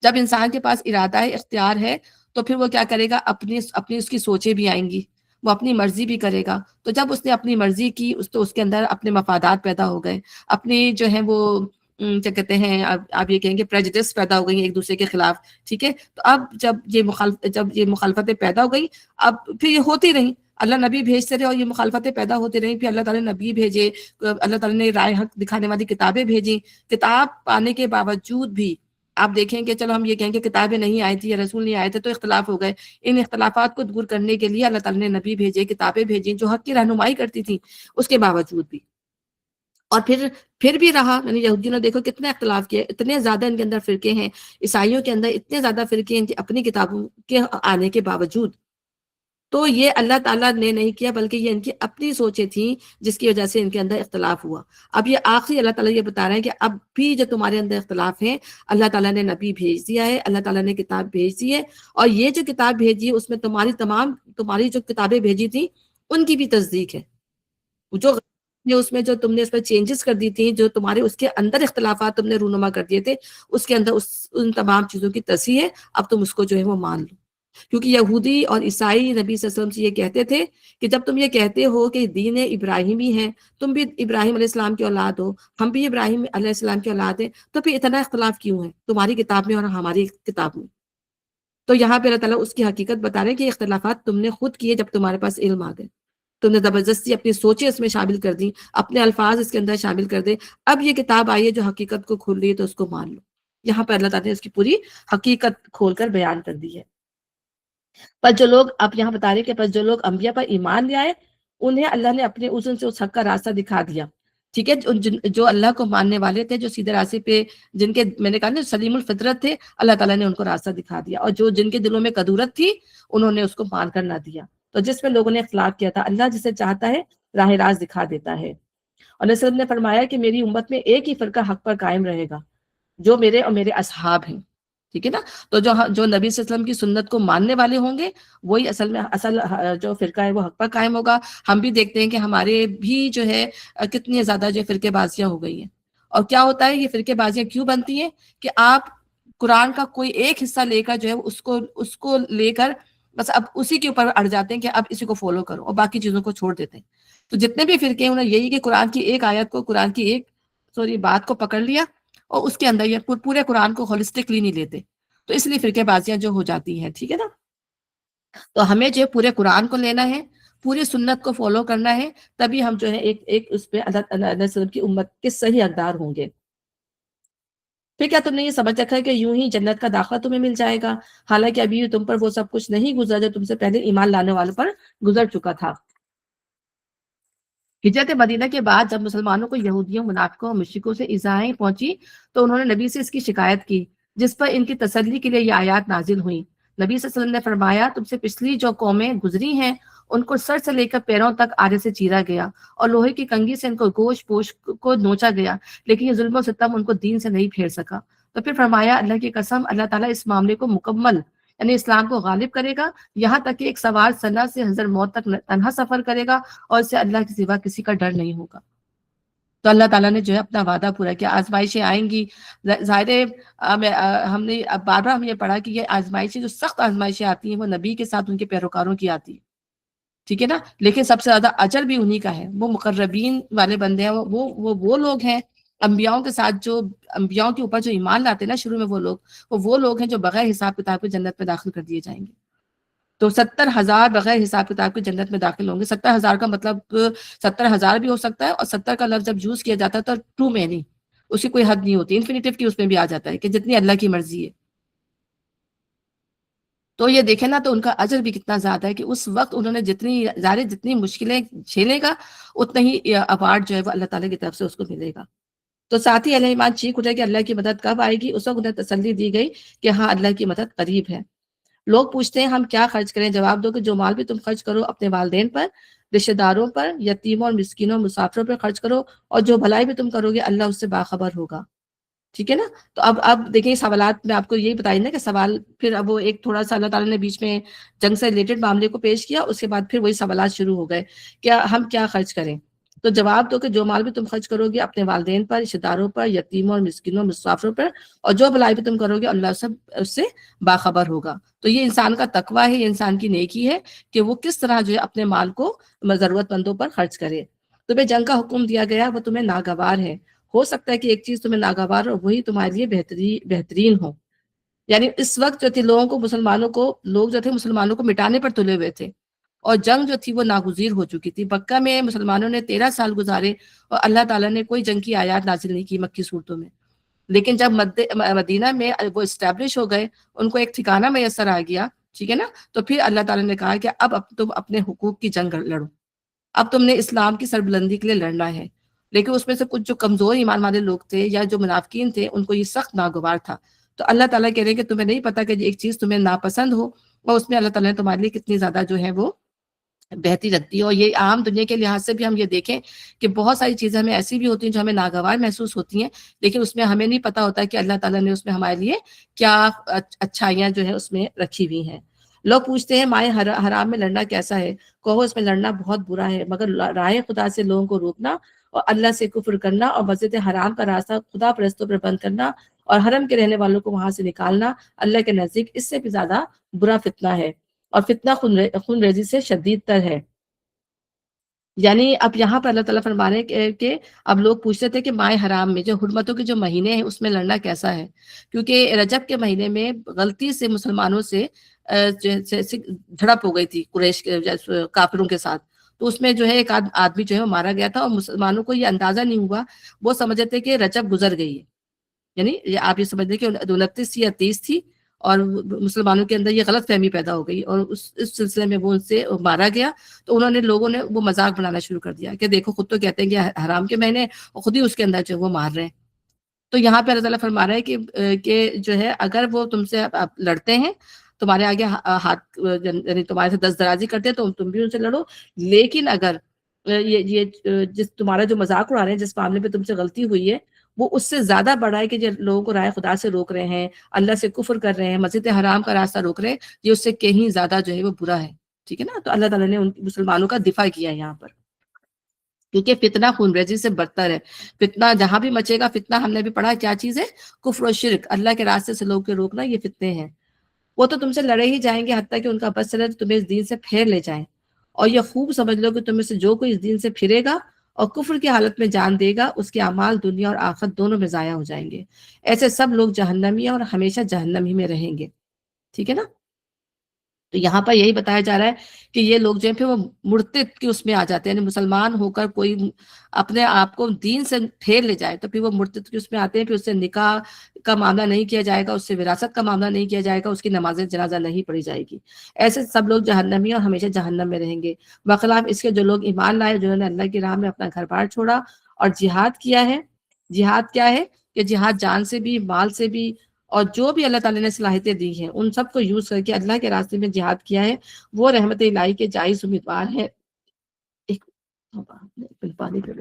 جب انسان کے پاس ارادہ ہے، اختیار ہے، تو پھر وہ کیا کرے گا، اپنی اس کی سوچیں بھی آئیں گی، وہ اپنی مرضی بھی کرے گا. تو جب اس نے اپنی مرضی کی تو اس کے اندر اپنے مفادات پیدا ہو گئے، اپنی جو ہے وہ کیا کہتے ہیں، آپ یہ کہیں گے پریجڈس پیدا ہو گئی ایک دوسرے کے خلاف. ٹھیک ہے. تو اب جب یہ مخالفتیں پیدا ہو گئی، اب پھر یہ ہوتی رہیں، اللہ نبی بھیجتے رہے اور یہ مخالفتیں پیدا ہوتی رہیں. پھر اللہ تعالیٰ نے نبی بھیجے، اللہ تعالیٰ نے رائے حق دکھانے والی کتابیں بھیجیں. کتاب پانے کے باوجود بھی آپ دیکھیں کہ چلو ہم یہ کہیں کہ کتابیں نہیں آئی تھی یا رسول نہیں آئے تھے تو اختلاف ہو گئے. ان اختلافات کو دور کرنے کے لیے اللہ تعالیٰ نے نبی بھیجے، کتابیں بھیجیں جو حق کی رہنمائی کرتی تھیں. اس کے باوجود بھی، اور پھر بھی رہا. یعنی یہودیوں نے دیکھو کتنے اختلاف کیے، اتنے زیادہ ان کے اندر فرقے ہیں، عیسائیوں کے اندر اتنے زیادہ فرقے ہیں کہ اپنی کتابوں کے آنے کے باوجود تو یہ اللہ تعالیٰ نے نہیں کیا، بلکہ یہ ان کی اپنی سوچیں تھیں جس کی وجہ سے ان کے اندر اختلاف ہوا۔ اب یہ آخری اللہ تعالیٰ یہ بتا رہے ہیں کہ اب بھی جو تمہارے اندر اختلاف ہے، اللہ تعالیٰ نے نبی بھیج دیا ہے، اللہ تعالیٰ نے کتاب بھیج دی ہے، اور یہ جو کتاب بھیجی ہے اس میں تمہاری جو کتابیں بھیجی تھیں ان کی بھی تصدیق ہے۔ جو اس میں جو تم نے اس میں چینجز کر دی تھی، جو تمہارے اس کے اندر اختلافات تم نے رونما کر دیے تھے، اس کے اندر ان تمام چیزوں کی تصحیح ہے، اب تم اس کو جو ہے وہ مان لو۔ کیونکہ یہودی اور عیسائی نبی صلی اللہ علیہ وسلم سے یہ کہتے تھے کہ جب تم یہ کہتے ہو کہ دین ابراہیمی ہے، تم بھی ابراہیم علیہ السلام کی اولاد ہو، ہم بھی ابراہیم علیہ السلام کی اولاد ہیں، تو پھر اتنا اختلاف کیوں ہے تمہاری کتاب میں اور ہماری کتاب میں؟ تو یہاں پہ اللہ تعالیٰ اس کی حقیقت بتا رہے ہیں کہ یہ اختلافات تم نے خود کیے جب تمہارے پاس علم آ گئے، تم نے زبردستی اپنی سوچیں اس میں شامل کر دی، اپنے الفاظ اس کے اندر شامل کر دے، اب یہ کتاب آئی ہے جو حقیقت کو کھول رہی ہے تو اس کو مان لو۔ یہاں پہ اللہ تعالیٰ نے اس کی پوری حقیقت کھول کر بیان کر دی ہے۔ پر جو لوگ، اب یہاں بتا رہے کہ پر جو لوگ انبیاء پر ایمان لے آئے انہیں اللہ نے اپنے اذن سے اس حق کا راستہ دکھا دیا، ٹھیک ہے، جو اللہ کو ماننے والے تھے، جو سیدھے راستے پہ، جن کے میں نے کہا نا سلیم الفطرت تھے، اللہ تعالیٰ نے ان کو راستہ دکھا دیا، اور جن کے دلوں میں کدورت تھی انہوں نے اس کو مان کر نہ دیا۔ تو جس میں لوگوں نے اختلاف کیا تھا، اللہ جسے چاہتا ہے راہ راست دکھا دیتا ہے۔ اور نبی صلی اللہ علیہ وسلم نے فرمایا کہ میری امت میں ایک ہی فرقہ حق پر قائم رہے گا، جو میرے اور میرے اصحاب ہیں، ٹھیک ہے نا۔ تو جو نبی صلی اللہ علیہ وسلم کی سنت کو ماننے والے ہوں گے وہی اصل جو فرقہ ہے وہ حق پر قائم ہوگا۔ ہم بھی دیکھتے ہیں کہ ہمارے بھی جو ہے کتنی زیادہ جو فرقے بازیاں ہو گئی ہیں، اور کیا ہوتا ہے یہ فرقے بازیاں کیوں بنتی ہیں کہ آپ قرآن کا کوئی ایک حصہ لے کر جو ہے اس کو لے کر بس اب اسی کے اوپر اڑ جاتے ہیں کہ اب اسی کو فالو کرو، اور باقی چیزوں کو چھوڑ دیتے ہیں۔ تو جتنے بھی فرقے ہیں انہیں یہی کہ قرآن کی ایک آیت کو، قرآن کی ایک بات کو پکڑ لیا اور اس کے اندر یہ پورے قرآن کو ہولسٹکلی نہیں لیتے، تو اس لیے فرقے بازیاں جو ہو جاتی ہیں، ٹھیک ہے نا۔ تو ہمیں جو پورے قرآن کو لینا ہے، پوری سنت کو فالو کرنا ہے، تبھی ہم جو ہے ایک اس پہ اللہ وسلم کی امت کے صحیح حقدار ہوں گے۔ پھر کیا تم نے یہ سمجھ رکھا ہے کہ یوں ہی جنت کا داخلہ تمہیں مل جائے گا، حالانکہ ابھی تم پر وہ سب کچھ نہیں گزرا جو تم سے پہلے ایمان لانے والوں پر گزر چکا تھا۔ ہجرت مدینہ کے بعد جب مسلمانوں کو یہودیوں، منافقوں اور مشرکوں سے ایذائیں پہنچی تو انہوں نے نبی سے اس کی شکایت کی، جس پر ان کی تسلی کے لیے یہ آیات نازل ہوئیں۔ نبی صلی اللہ علیہ وسلم نے فرمایا تم سے پچھلی جو قومیں گزری ہیں ان کو سر سے لے کر پیروں تک آرے سے چیرا گیا اور لوہے کی کنگھی سے ان کو گوشت پوش کو نوچا گیا، لیکن یہ ظلم و ستم ان کو دین سے نہیں پھیر سکا۔ تو پھر فرمایا اللہ کی قسم اللہ تعالیٰ اس معاملے کو مکمل یعنی اسلام کو غالب کرے گا، یہاں تک کہ ایک سوار سنہ سے حضر موت تک تنہا سفر کرے گا اور اسے اللہ کے سوا کسی کا ڈر نہیں ہوگا۔ تو اللہ تعالیٰ نے جو ہے اپنا وعدہ پورا کیا۔ آزمائشیں آئیں گی، ظاہر ہے ہم نے اب بار بار ہم یہ پڑھا کہ یہ آزمائشیں جو سخت آزمائشیں آتی ہیں وہ نبی کے ساتھ ان کے پیروکاروں کی آتی ہے، ٹھیک ہے نا، لیکن سب سے زیادہ اجر بھی انہی کا ہے، وہ مقربین والے بندے ہیں، وہ لوگ ہیں انبیاؤں کے ساتھ جو انبیاؤں کے اوپر جو ایمان لاتے ہیں نا شروع میں، وہ لوگ ہیں جو بغیر حساب کتاب کے جنت میں داخل کر دیے جائیں گے۔ تو 70,000 بغیر حساب کتاب کے جنت میں داخل ہوں گے۔ 70,000 کا مطلب 70,000 بھی ہو سکتا ہے، اور 70 کا لفظ جب یوز کیا جاتا ہے تو ٹو مینی، اس کی کوئی حد نہیں ہوتی، انفینیٹیو کی اس میں بھی آ جاتا ہے کہ جتنی اللہ کی مرضی ہے۔ تو یہ دیکھیں نا تو ان کا اجر بھی کتنا زیادہ ہے کہ اس وقت انہوں نے جتنی مشکلیں جھیلے گا اتنا ہی ایوارڈ جو ہے وہ اللہ تعالیٰ کی طرف سے اس کو ملے گا۔ تو ساتھ ہی اہل ایمان چیخ اٹھے کہ اللہ کی مدد کب آئے گی، اس وقت انہیں تسلی دی گئی کہ ہاں اللہ کی مدد قریب ہے۔ لوگ پوچھتے ہیں ہم کیا خرچ کریں، جواب دو کہ جو مال بھی تم خرچ کرو اپنے والدین پر، رشتہ داروں پر، یتیموں اور مسکینوں مسافروں پر خرچ کرو، اور جو بھلائی بھی تم کرو گے اللہ اس سے باخبر ہوگا، ٹھیک ہے نا۔ تو اب دیکھیں سوالات میں آپ کو یہی بتائی نا کہ سوال پھر اب وہ ایک تھوڑا سا اللہ تعالیٰ نے بیچ میں جنگ سے ریلیٹڈ معاملے کو پیش کیا، اس کے بعد پھر وہی سوالات شروع ہو گئے کہ ہم کیا خرچ کریں۔ تو جواب دو کہ جو مال بھی تم خرچ کرو گے اپنے والدین پر، رشتہ داروں پر، یتیموں اور مسکینوں مسافروں پر، اور جو بھلائی بھی تم کرو گے اللہ سب اس سے باخبر ہوگا۔ تو یہ انسان کا تقویٰ ہے، یہ انسان کی نیکی ہے کہ وہ کس طرح جو ہے اپنے مال کو ضرورت مندوں پر خرچ کرے۔ تمہیں جنگ کا حکم دیا گیا وہ تمہیں ناگوار ہے، ہو سکتا ہے کہ ایک چیز تمہیں ناگوار ہو وہی تمہارے لیے بہترین ہو۔ یعنی اس وقت جو تھی لوگ جو تھے مسلمانوں کو مٹانے پر تلے ہوئے تھے، اور جنگ جو تھی وہ ناگزیر ہو چکی تھی۔ مکہ میں مسلمانوں نے 13 سال گزارے اور اللہ تعالیٰ نے کوئی جنگ کی آیات نازل نہیں کی مکی صورتوں میں، لیکن جب مدینہ میں وہ اسٹیبلش ہو گئے، ان کو ایک ٹھکانہ میسر آ گیا، ٹھیک ہے نا، تو پھر اللہ تعالیٰ نے کہا کہ اب تم اپنے حقوق کی جنگ لڑو، اب تم نے اسلام کی سربلندی کے لیے لڑنا ہے۔ لیکن اس میں سے کچھ جو کمزور ایمان والے لوگ تھے یا جو منافقین تھے ان کو یہ سخت ناگوار تھا۔ تو اللہ تعالیٰ کہہ رہے ہیں کہ تمہیں نہیں پتا کہ ایک چیز تمہیں ناپسند ہو اور اس میں اللہ تعالیٰ نے تمہارے لیے کتنی زیادہ جو ہے وہ بہتی رکھتی ہے. اور یہ عام دنیا کے لحاظ سے بھی ہم یہ دیکھیں کہ بہت ساری چیزیں ہمیں ایسی بھی ہوتی ہیں جو ہمیں ناگوار محسوس ہوتی ہیں، لیکن اس میں ہمیں نہیں پتہ ہوتا کہ اللہ تعالیٰ نے اس میں ہمارے لیے کیا اچھائیاں جو ہے اس میں رکھی ہوئی ہیں. لوگ پوچھتے ہیں مائے حرام میں لڑنا کیسا ہے؟ کہو اس میں لڑنا بہت برا ہے، مگر راہ خدا سے لوگوں کو روکنا اور اللہ سے کفر کرنا اور مسجد حرام کا راستہ خدا پرستوں پر بند کرنا اور حرم کے رہنے والوں کو وہاں سے نکالنا اللہ کے نزدیک اس سے بھی زیادہ برا فتنہ ہے، اور فتنہ خون ریزی سے شدید تر ہے. یعنی اب یہاں پر اللہ تعالیٰ فرما رہے ہیں کہ اب لوگ پوچھتے تھے کہ ماہ حرام میں جو حرمتوں کے جو مہینے ہیں اس میں لڑنا کیسا ہے، کیونکہ رجب کے مہینے میں غلطی سے مسلمانوں سے جھڑپ ہو گئی تھی قریش کے کافروں کے ساتھ. تو اس میں جو ہے ایک آدمی جو ہے وہ مارا گیا تھا، اور مسلمانوں کو یہ اندازہ نہیں ہوا، وہ سمجھتے تھے کہ رجب گزر گئی ہے. یعنی آپ یہ سمجھ لیں کہ 29 تھی یا 30 تھی، اور مسلمانوں کے اندر یہ غلط فہمی پیدا ہو گئی، اور اس سلسلے میں وہ ان سے مارا گیا. تو انہوں نے لوگوں نے وہ مذاق بنانا شروع کر دیا کہ دیکھو خود تو کہتے ہیں کہ حرام کے مہینے، اور خود ہی اس کے اندر جو وہ مار رہے ہیں. تو یہاں پہ اللہ تعالیٰ فرما رہا ہے کہ جو ہے اگر وہ تم سے آپ لڑتے ہیں، تمہارے آگے ہاتھ یعنی تمہارے سے دست درازی کرتے ہیں تو تم بھی ان سے لڑو. لیکن اگر یہ جس تمہارا جو مذاق اڑا رہے ہیں، جس معاملے پہ تم سے غلطی ہوئی ہے، وہ اس سے زیادہ بڑا ہے کہ جو لوگوں کو رائے خدا سے روک رہے ہیں، اللہ سے کفر کر رہے ہیں، مسجد حرام کا راستہ روک رہے ہیں، یہ اس سے کہیں زیادہ جو ہے وہ برا ہے. ٹھیک ہے نا؟ تو اللہ تعالیٰ نے ان مسلمانوں کا دفاع کیا ہے یہاں پر، کیونکہ فتنہ خون ریزی سے بدتر ہے. فتنہ جہاں بھی مچے گا، فتنہ ہم نے بھی پڑھا کیا چیز ہے، کفر و شرک، اللہ کے راستے سے لوگ کے روکنا، یہ فتنے ہیں. وہ تو تم سے لڑے ہی جائیں گے حتیٰ کہ ان کا بس چلے تو تمہیں اس دین سے پھیر لے جائیں. اور یہ خوب سمجھ لو کہ تم میں سے جو کوئی اس دین سے پھرے گا اور کفر کی حالت میں جان دے گا، اس کے اعمال دنیا اور آخرت دونوں میں ضائع ہو جائیں گے. ایسے سب لوگ جہنمی ہیں اور ہمیشہ جہنم ہی میں رہیں گے. ٹھیک ہے نا؟ تو یہاں پر یہی بتایا جا رہا ہے کہ یہ لوگ جو ہیں پھر وہ مرتد کی اس میں آ جاتے ہیں. یعنی مسلمان ہو کر کوئی اپنے آپ کو دین سے پھیر لے جائے تو پھر وہ مرتد کی اس میں آتے ہیں. پھر اس سے نکاح کا معاملہ نہیں کیا جائے گا، اس سے وراثت کا معاملہ نہیں کیا جائے گا، اس کی نماز جنازہ نہیں پڑھی جائے گی. ایسے سب لوگ جہنمی اور ہمیشہ جہنم میں رہیں گے. بخلاف اس کے جو لوگ ایمان لائے، جنہوں نے اللہ کی راہ میں اپنا گھر بار چھوڑا اور جہاد کیا ہے. جہاد کیا ہے؟ کہ جہاد جان سے بھی، مال سے بھی، اور جو بھی اللہ تعالیٰ نے صلاحیتیں دی ہیں ان سب کو یوز کر کے اللہ کے راستے میں جہاد کیا ہے، وہ رحمت الہی کے جائز امیدوار ہیں. ایک پانی پہ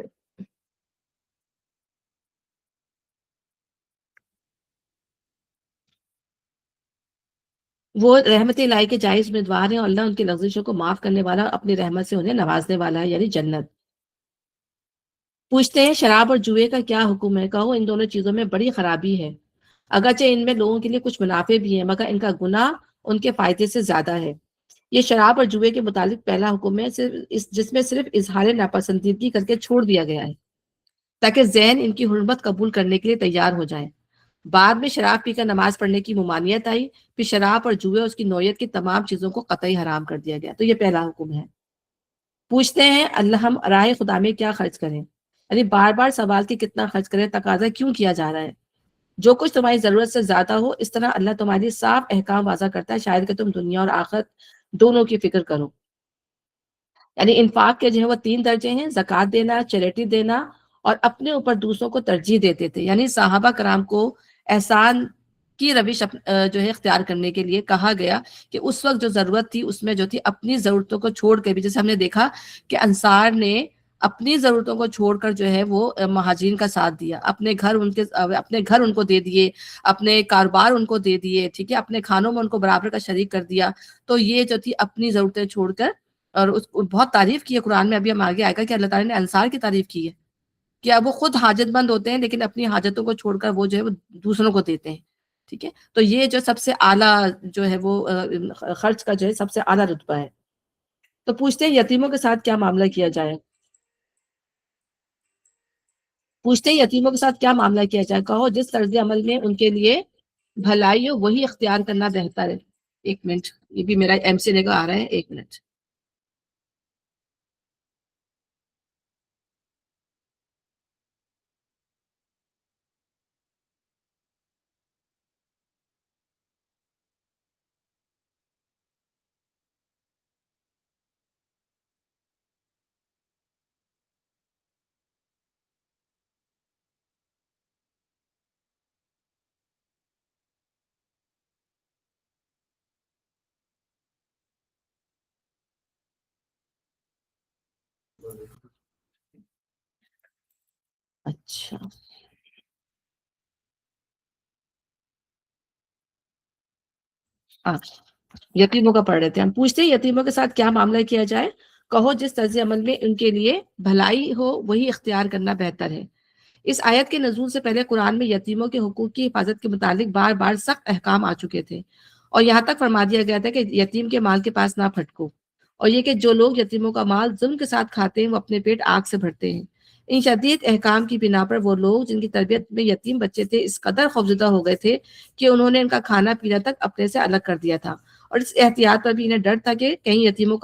وہ رحمت الہی کے جائز امیدوار ہیں، اور اللہ ان کی لغزشوں کو معاف کرنے والا، اپنی رحمت سے انہیں نوازنے والا ہے، یعنی جنت. پوچھتے ہیں شراب اور جوئے کا کیا حکم ہے؟ کہو ان دونوں چیزوں میں بڑی خرابی ہے، اگرچہ ان میں لوگوں کے لیے کچھ منافع بھی ہیں، مگر ان کا گناہ ان کے فائدے سے زیادہ ہے. یہ شراب اور جوئے کے متعلق پہلا حکم ہے، جس میں صرف اظہار ناپسندیدگی کر کے چھوڑ دیا گیا ہے تاکہ ذہن ان کی حرمت قبول کرنے کے لیے تیار ہو جائے. بعد میں شراب پی کر نماز پڑھنے کی ممانعت آئی، پھر شراب اور جوئے اس کی نوعیت کی تمام چیزوں کو قطعی حرام کر دیا گیا. تو یہ پہلا حکم ہے. پوچھتے ہیں اللہ ہم راہ خدا میں کیا خرچ کریں؟ یعنی بار بار سوال کہ کتنا خرچ کریں تقاضا کیوں کیا جا رہا ہے؟ جو کچھ تمہاری ضرورت سے زیادہ ہو، اس طرح اللہ تمہاری صاف احکام واضح کرتا ہے، شاید کہ تم دنیا اور آخرت دونوں کی فکر کرو. یعنی انفاق کے جو ہے وہ 3 درجے ہیں: زکوٰۃ دینا، چیریٹی دینا، اور اپنے اوپر دوسروں کو ترجیح دیتے تھے. یعنی صحابہ کرام کو احسان کی روش جو ہے اختیار کرنے کے لیے کہا گیا کہ اس وقت جو ضرورت تھی اس میں جو تھی اپنی ضرورتوں کو چھوڑ کے بھی، جیسے ہم نے دیکھا کہ انصار نے اپنی ضرورتوں کو چھوڑ کر جو ہے وہ مہاجرین کا ساتھ دیا، اپنے گھر ان کو دے دیے، اپنے کاروبار ان کو دے دیے، ٹھیک ہے، اپنے کھانوں میں ان کو برابر کا شریک کر دیا. تو یہ جو تھی اپنی ضرورتیں چھوڑ کر، اور اس بہت تعریف کی ہے قرآن میں. ابھی ہم آگے آئے گا کہ اللہ تعالیٰ نے انصار کی تعریف کی ہے کہ اب وہ خود حاجت مند ہوتے ہیں لیکن اپنی حاجتوں کو چھوڑ کر وہ جو ہے وہ دوسروں کو دیتے ہیں. ٹھیک ہے، تو یہ جو سب سے اعلیٰ جو ہے وہ خرچ کا جو ہے سب سے اعلیٰ رتبہ ہے. تو پوچھتے ہیں یتیموں کے ساتھ کیا معاملہ کیا جائے؟ پوچھتے ہیں یتیموں کے ساتھ کیا معاملہ کیا جائے؟ کہو جس طرز عمل میں ان کے لیے بھلائی ہو وہی اختیار کرنا بہتر ہے. ایک منٹ، یہ بھی میرا ایم سی کا آ رہا ہے، ایک منٹ. اچھا ہاں، یتیموں کا پڑھ رہے تھے ہم، پوچھتے ہیں یتیموں کے ساتھ کیا معاملہ کیا جائے؟ کہو جس طرز عمل میں ان کے لیے بھلائی ہو وہی اختیار کرنا بہتر ہے۔ اس آیت کے نزول سے پہلے قرآن میں یتیموں کے حقوق کی حفاظت کے متعلق بار بار سخت احکام آ چکے تھے، اور یہاں تک فرما دیا گیا تھا کہ یتیم کے مال کے پاس نہ پھٹکو، اور یہ کہ جو لوگ یتیموں کا مال ظلم کے ساتھ کھاتے ہیں وہ اپنے پیٹ آگ سے بھرتے ہیں۔ ان شدید احکام کی بنا پر وہ لوگ جن کی تربیت میں یتیم بچے تھے اس قدر خوفزدہ ہو گئے تھے کہ انہوں نے ان کا کھانا پینا تک اپنے سے الگ کر دیا تھا، اور اس احتیاط پر بھی انہیں ڈر تھا کہ کہیں یتیموں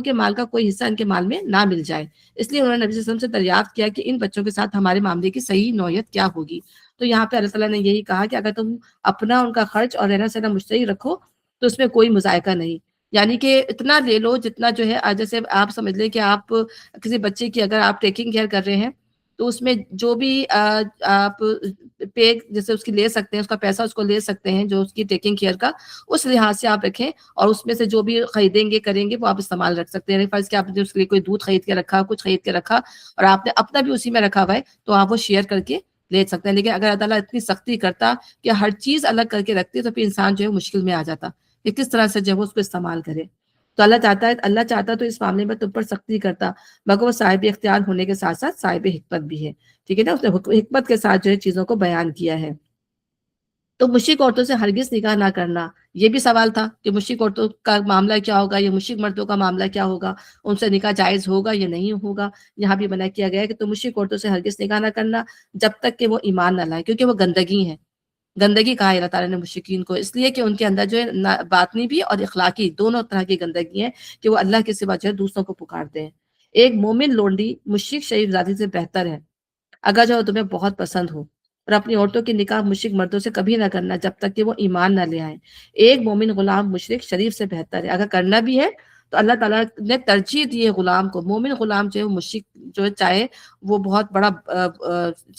کے مال کا کوئی حصہ ان کے مال میں نہ مل جائے۔ اس لیے انہوں نے نبی صلی اللہ علیہ وسلم سے دریافت کیا کہ ان بچوں کے ساتھ ہمارے معاملے کی صحیح نوعیت کیا ہوگی۔ تو یہاں پہ اللہ تعالیٰ نے یہی کہا کہ اگر تم اپنا ان کا خرچ اور رہنا سہنا مشترک رکھو تو اس میں کوئی مذائقہ نہیں، یعنی کہ اتنا لے لو جتنا جو ہے جیسے آپ سمجھ لیں کہ آپ کسی بچے کی اگر آپ ٹیکنگ کیئر کر رہے ہیں تو اس میں جو بھی آپ پے جیسے اس کی لے سکتے ہیں، اس کا پیسہ اس کو لے سکتے ہیں جو اس کی ٹیکنگ کیئر کا، اس لحاظ سے آپ رکھیں، اور اس میں سے جو بھی خریدیں گے کریں گے وہ آپ استعمال رکھ سکتے ہیں۔ یعنی فرض کہ آپ نے اس کے لیے کوئی دودھ خرید کے رکھا، کچھ خرید کے رکھا اور آپ نے اپنا بھی اسی میں رکھا ہوا ہے تو آپ وہ شیئر کر کے لے سکتے ہیں۔ لیکن اگر اللہ تعالیٰ اتنی سختی کرتا کہ ہر چیز الگ کر کے رکھتے تو پھر انسان جو ہے مشکل میں آ جاتا کہ کس طرح سے جو ہے اس کو استعمال کرے۔ تو اللہ چاہتا تو اس معاملے میں تم پر سختی کرتا، مگر وہ صاحب اختیار ہونے کے ساتھ ساتھ صاحب حکمت بھی ہے، ٹھیک ہے نا، اس نے حکمت کے ساتھ جو ہے چیزوں کو بیان کیا ہے۔ تو مشرک عورتوں سے ہرگز نکاح نہ کرنا، یہ بھی سوال تھا کہ مشرک عورتوں کا معاملہ کیا ہوگا، یا مشرک مردوں کا معاملہ کیا ہوگا، ان سے نکاح جائز ہوگا یا نہیں ہوگا؟ یہاں بھی منع کیا گیا ہے کہ تم مشرک عورتوں سے ہرگز نکاح نہ کرنا جب تک کہ وہ ایمان نہ لائے، کیونکہ وہ گندگی ہیں۔ گندگی کہا ہے اللہ تعالیٰ نے مشرکین کو، اس لیے کہ ان کے اندر جو ہے باطنی بھی اور اخلاقی دونوں طرح کی گندگی ہے کہ وہ اللہ کے سوا جو ہے دوسروں کو پکارتے ہیں۔ ایک مومن لونڈی مشرک شریف زادی سے بہتر ہے اگر جو تمہیں بہت پسند ہو، اور اپنی عورتوں کی نکاح مشرک مردوں سے کبھی نہ کرنا جب تک کہ وہ ایمان نہ لے آئیں۔ ایک مومن غلام مشرک شریف سے بہتر ہے، اگر کرنا بھی ہے تو اللہ تعالیٰ نے ترجیح دی ہے غلام کو۔ مومن غلام جو ہے وہ مشرک جو ہے چاہے وہ بہت بڑا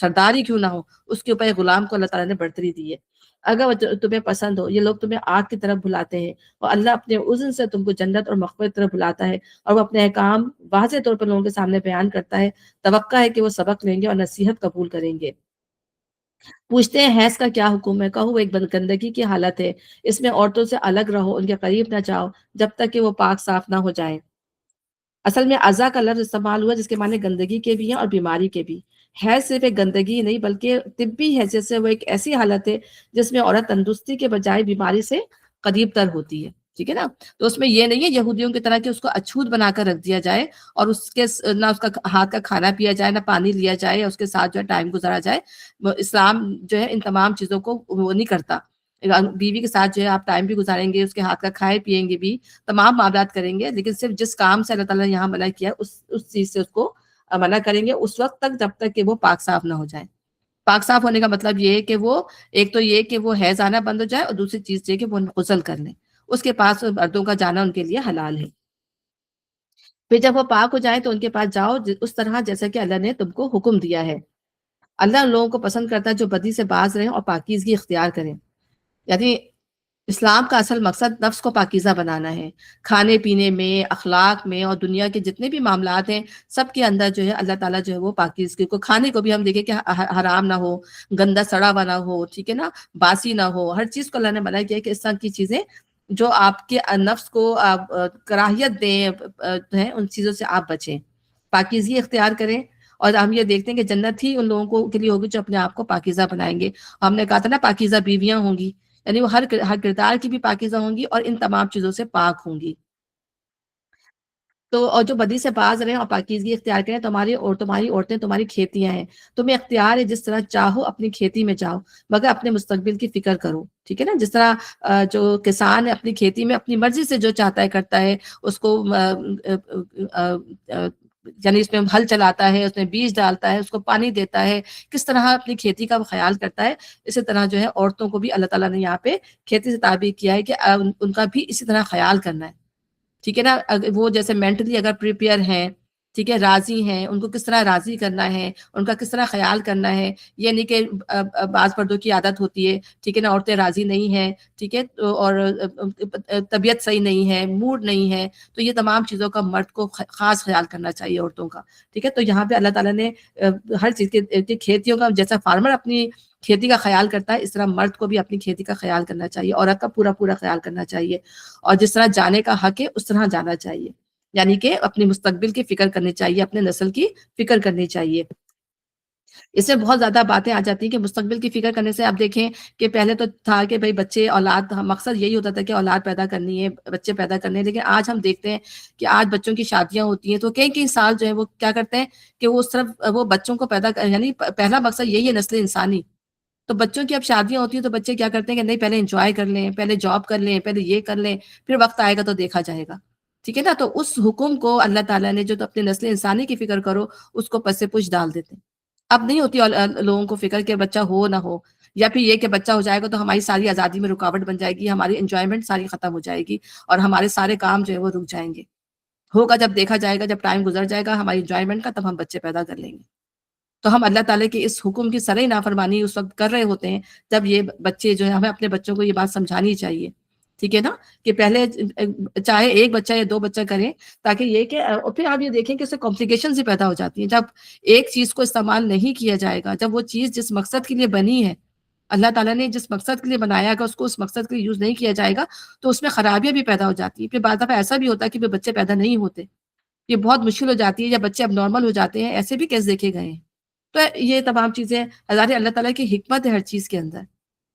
سردار ہی کیوں نہ ہو، اس کے اوپر غلام کو اللہ تعالیٰ نے برتری دی ہے۔ اگر وہ تمہیں پسند ہو، یہ لوگ تمہیں آگ کی طرف بلاتے ہیں اور اللہ اپنے اذن سے تم کو جنت اور مغفرت کی طرف بلاتا ہے، اور وہ اپنے احکام واضح طور پر لوگوں کے سامنے بیان کرتا ہے۔ توقع ہے کہ وہ سبق لیں گے اور نصیحت قبول کریں گے۔ پوچھتے ہیں حیض کا کیا حکم ہے؟ کہو وہ ایک گندگی کی حالت ہے، اس میں عورتوں سے الگ رہو، ان کے قریب نہ جاؤ جب تک کہ وہ پاک صاف نہ ہو جائیں۔ اصل میں ازا کا لفظ استعمال ہوا جس کے معنی گندگی کے بھی ہیں اور بیماری کے بھی۔ حیض صرف ایک گندگی نہیں بلکہ طبی حیثیت سے وہ ایک ایسی حالت ہے جس میں عورت تندرستی کے بجائے بیماری سے قریب تر ہوتی ہے، ٹھیک ہے نا۔ تو اس میں یہ نہیں ہے یہودیوں کی طرح کہ اس کو اچھوت بنا کر رکھ دیا جائے اور اس کے نہ اس کا ہاتھ کا کھانا پیا جائے، نہ پانی لیا جائے، اور اس کے ساتھ جو ہے ٹائم گزارا جائے۔ اسلام جو ہے ان تمام چیزوں کو وہ نہیں کرتا۔ بیوی کے ساتھ جو ہے آپ ٹائم بھی گزاریں گے، اس کے ہاتھ کا کھائے پیئیں گے بھی، تمام معاملات کریں گے، لیکن صرف جس کام سے اللہ تعالیٰ نے یہاں منع کیا اس چیز سے اس کو منع کریں گے اس وقت تک جب تک کہ وہ پاک صاف نہ ہو جائے۔ پاک صاف ہونے کا مطلب یہ ہے کہ وہ ایک تو یہ کہ وہ حیض آنا بند ہو جائے، اور دوسری چیز یہ کہ وہ غسل کر لیں، اس کے پاس مردوں کا جانا ان کے لیے حلال ہے۔ پھر جب وہ پاک ہو جائیں تو ان کے پاس جاؤ اس طرح جیسا کہ اللہ نے تم کو حکم دیا ہے۔ اللہ ان لوگوں کو پسند کرتا ہے جو بدی سے باز رہیں اور پاکیزگی اختیار کریں۔ یعنی اسلام کا اصل مقصد نفس کو پاکیزہ بنانا ہے، کھانے پینے میں، اخلاق میں، اور دنیا کے جتنے بھی معاملات ہیں سب کے اندر جو ہے اللہ تعالیٰ جو ہے وہ پاکیزگی کو، کھانے کو بھی ہم دیکھیں کہ حرام نہ ہو، گندا سڑا ہوا نہ ہو، ٹھیک ہے نا، باسی نہ ہو، ہر چیز کو اللہ نے منع کیا ہے کہ اس طرح کی چیزیں جو آپ کے نفس کو کراہیت دیں ہیں ان چیزوں سے آپ بچیں، پاکیزگی اختیار کریں۔ اور ہم یہ دیکھتے ہیں کہ جنت ہی ان لوگوں کو کے لیے ہوگی جو اپنے آپ کو پاکیزہ بنائیں گے۔ ہم نے کہا تھا نا پاکیزہ بیویاں ہوں گی، یعنی وہ ہر کردار کی بھی پاکیزہ ہوں گی اور ان تمام چیزوں سے پاک ہوں گی۔ تو اور جو بدی سے باز رہیں اور پاکیزگی اختیار کریں، تمہاری عورتیں تمہاری کھیتیاں ہیں، تمہیں اختیار ہے جس طرح چاہو اپنی کھیتی میں جاؤ، مگر اپنے مستقبل کی فکر کرو، ٹھیک ہے نا۔ جس طرح جو کسان اپنی کھیتی میں اپنی مرضی سے جو چاہتا ہے کرتا ہے، اس کو یعنی اس میں ہل چلاتا ہے، اس میں بیج ڈالتا ہے، اس کو پانی دیتا ہے، کس طرح اپنی کھیتی کا وہ خیال کرتا ہے، اسی طرح جو ہے عورتوں کو بھی اللہ تعالیٰ نے یہاں پہ کھیتی سے تعبیر کیا ہے کہ ان کا بھی اسی طرح خیال کرنا ہے، ٹھیک ہے نا۔ وہ جیسے مینٹلی اگر پریپیئر ہیں ٹھیک ہے، راضی ہیں، ان کو کس طرح راضی کرنا ہے، ان کا کس طرح خیال کرنا ہے. یہ نہیں کہ بعض مردوں کی عادت ہوتی ہے، ٹھیک ہے نا، عورتیں راضی نہیں ہیں، ٹھیک ہے، اور طبیعت صحیح نہیں ہے، موڈ نہیں ہے، تو یہ تمام چیزوں کا مرد کو خاص خیال کرنا چاہیے عورتوں کا. ٹھیک ہے، تو یہاں پہ اللہ تعالیٰ نے ہر چیز کے کھیتیوں کا، جیسا فارمر اپنی کھیتی کا خیال کرتا ہے، اس طرح مرد کو بھی اپنی کھیتی کا خیال کرنا چاہیے، عورت کا پورا پورا خیال کرنا چاہیے، اور جس طرح جانے کا حق ہے اس طرح جانا چاہیے. یعنی کہ اپنے مستقبل کی فکر کرنی چاہیے، اپنے نسل کی فکر کرنی چاہیے. اس میں بہت زیادہ باتیں آ جاتی ہیں کہ مستقبل کی فکر کرنے سے آپ دیکھیں کہ پہلے تو تھا کہ بھائی بچے اولاد، مقصد یہی ہوتا تھا کہ اولاد پیدا کرنی ہے، بچے پیدا کرنے ہیں. لیکن آج ہم دیکھتے ہیں کہ آج بچوں کی شادیاں ہوتی ہیں تو کئی کئی سال جو ہے وہ کیا کرتے ہیں کہ وہ صرف وہ بچوں کو پیدا یعنی پہلا مقصد یہی ہے نسل انسانی. تو بچوں کی اب شادیاں ہوتی ہیں تو بچے کیا کرتے ہیں کہ نہیں، پہلے انجوائے کر لیں، پہلے جاب کر لیں، پہلے یہ کر لیں، پھر وقت آئے گا تو دیکھا جائے گا. ٹھیک ہے نا، تو اس حکم کو اللہ تعالیٰ نے جو تو اپنے نسل انسانی کی فکر کرو، اس کو پس پش ڈال دیتے ہیں. اب نہیں ہوتی لوگوں کو فکر کہ بچہ ہو نہ ہو، یا پھر یہ کہ بچہ ہو جائے گا تو ہماری ساری آزادی میں رکاوٹ بن جائے گی، ہماری انجوائمنٹ ساری ختم ہو جائے گی، اور ہمارے سارے کام جو ہے وہ رک جائیں گے. ہوگا جب دیکھا جائے گا، جب ٹائم گزر جائے گا ہماری انجوائمنٹ کا، تب ہم بچے پیدا کر لیں گے. تو ہم اللہ تعالیٰ کے اس حکم کی سرئی نافرمانی اس وقت کر رہے ہوتے ہیں جب یہ بچے جو ہے، ہمیں اپنے بچوں کو یہ بات سمجھانی چاہیے. ٹھیک ہے نا، کہ پہلے چاہے ایک بچہ یا دو بچہ کریں، تاکہ یہ کہ اور پھر آپ یہ دیکھیں کہ اس سے کمپلیکیشنز بھی پیدا ہو جاتی ہیں. جب ایک چیز کو استعمال نہیں کیا جائے گا، جب وہ چیز جس مقصد کے لیے بنی ہے، اللہ تعالیٰ نے جس مقصد کے لیے بنایا گا، اس کو اس مقصد کے لیے یوز نہیں کیا جائے گا، تو اس میں خرابیاں بھی پیدا ہو جاتی ہیں. پھر بعض دفعہ ایسا بھی ہوتا ہے کہ پھر بچے پیدا نہیں ہوتے، یہ بہت مشکل ہو جاتی ہے، یا بچے اب نارمل ہو جاتے ہیں، ایسے بھی کیس دیکھے گئے ہیں. تو یہ تمام چیزیں ہزارے اللہ تعالیٰ کی حکمت ہے ہر چیز کے اندر.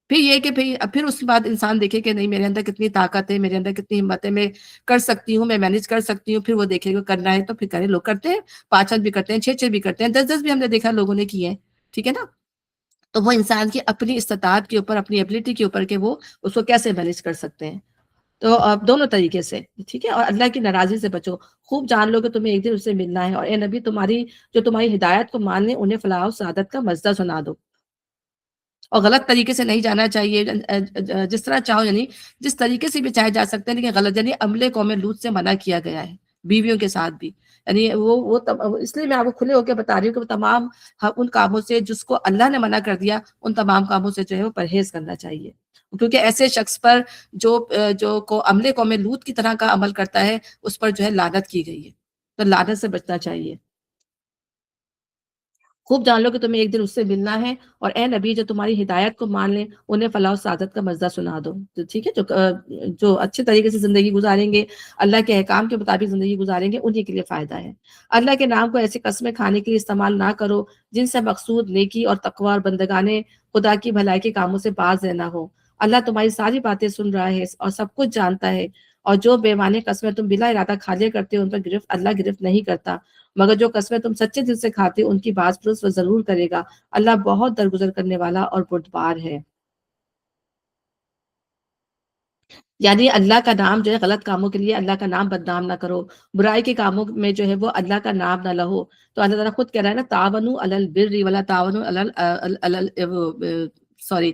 پھر یہ کہ پھر اس کے بعد انسان دیکھے کہ نہیں، میرے اندر کتنی طاقت ہے، میرے اندر کتنی ہمت ہے، میں کر سکتی ہوں، میں مینج کر سکتی ہوں. پھر وہ دیکھے گا کرنا ہے تو پھر کرے. لوگ کرتے ہیں، 5 بھی کرتے ہیں، 6 بھی کرتے ہیں، 10 بھی ہم نے دیکھا لوگوں نے کیے ہیں. ٹھیک ہے نا، تو وہ انسان کی اپنی استطاعت کے اوپر، اپنی ایبلٹی کے اوپر کہ وہ اس کو کیسے مینج کر سکتے ہیں. تو آپ دونوں طریقے سے، ٹھیک ہے. اور اللہ کی ناراضی سے بچو. خوب جان لو کہ تمہیں ایک دن اس سے ملنا ہے، اور اے نبی تمہاری ہدایت کو مان لیں، انہیں فلاح و سعادت کا مزدہ سنا دو. اور غلط طریقے سے نہیں جانا چاہیے. جس طرح چاہو، یعنی جس طریقے سے بھی چاہے جا سکتے ہیں، لیکن غلط، یعنی عملے قوم لوط سے منع کیا گیا ہے، بیویوں کے ساتھ بھی. یعنی اس لیے میں آپ کو کھلے ہو کے بتا رہی ہوں کہ وہ تمام ان کاموں سے جس کو اللہ نے منع کر دیا، ان تمام کاموں سے جو ہے وہ پرہیز کرنا چاہیے. کیونکہ ایسے شخص پر جو عملے قوم لوط کی طرح کا عمل کرتا ہے، اس پر جو ہے لعنت کی گئی ہے. تو لعنت سے بچنا چاہیے. خوب جان لو کہ تمہیں ایک دن اس سے ملنا ہے، اور اے نبی جو تمہاری ہدایت کو مان لیں، انہیں فلاح و سعادت کا مزہ سنا دو. تو ٹھیک ہے، جو اچھے طریقے سے زندگی گزاریں گے، اللہ کے احکام کے مطابق زندگی گزاریں گے، انہی کے لیے فائدہ ہے. اللہ کے نام کو ایسی قسمیں کھانے کے لیے استعمال نہ کرو جن سے مقصود نیکی اور تقوی اور بندگانے خدا کی بھلائی کے کاموں سے باز رہنا ہو. اللہ تمہاری ساری باتیں سن رہا ہے اور سب کچھ جانتا ہے. اور جو بے معنی قسمیں تم بلا ارادہ کھا لیا کرتے ہو، ان پر اللہ گرفت نہیں کرتا، مگر جو قسمیں تم سچے دل سے کھاتے ہو ان کی باز پرس وہ ضرور کرے گا. اللہ بہت درگزر کرنے والا اور بردبار ہے. یعنی اللہ کا نام جو ہے غلط کاموں کے لیے اللہ کا نام بدنام نہ کرو، برائی کے کاموں میں جو ہے وہ اللہ کا نام نہ لہو. تو اللہ تعالیٰ خود کہہ رہا ہے نا، تعاونوا علی البر ولا تعاونوا سوری،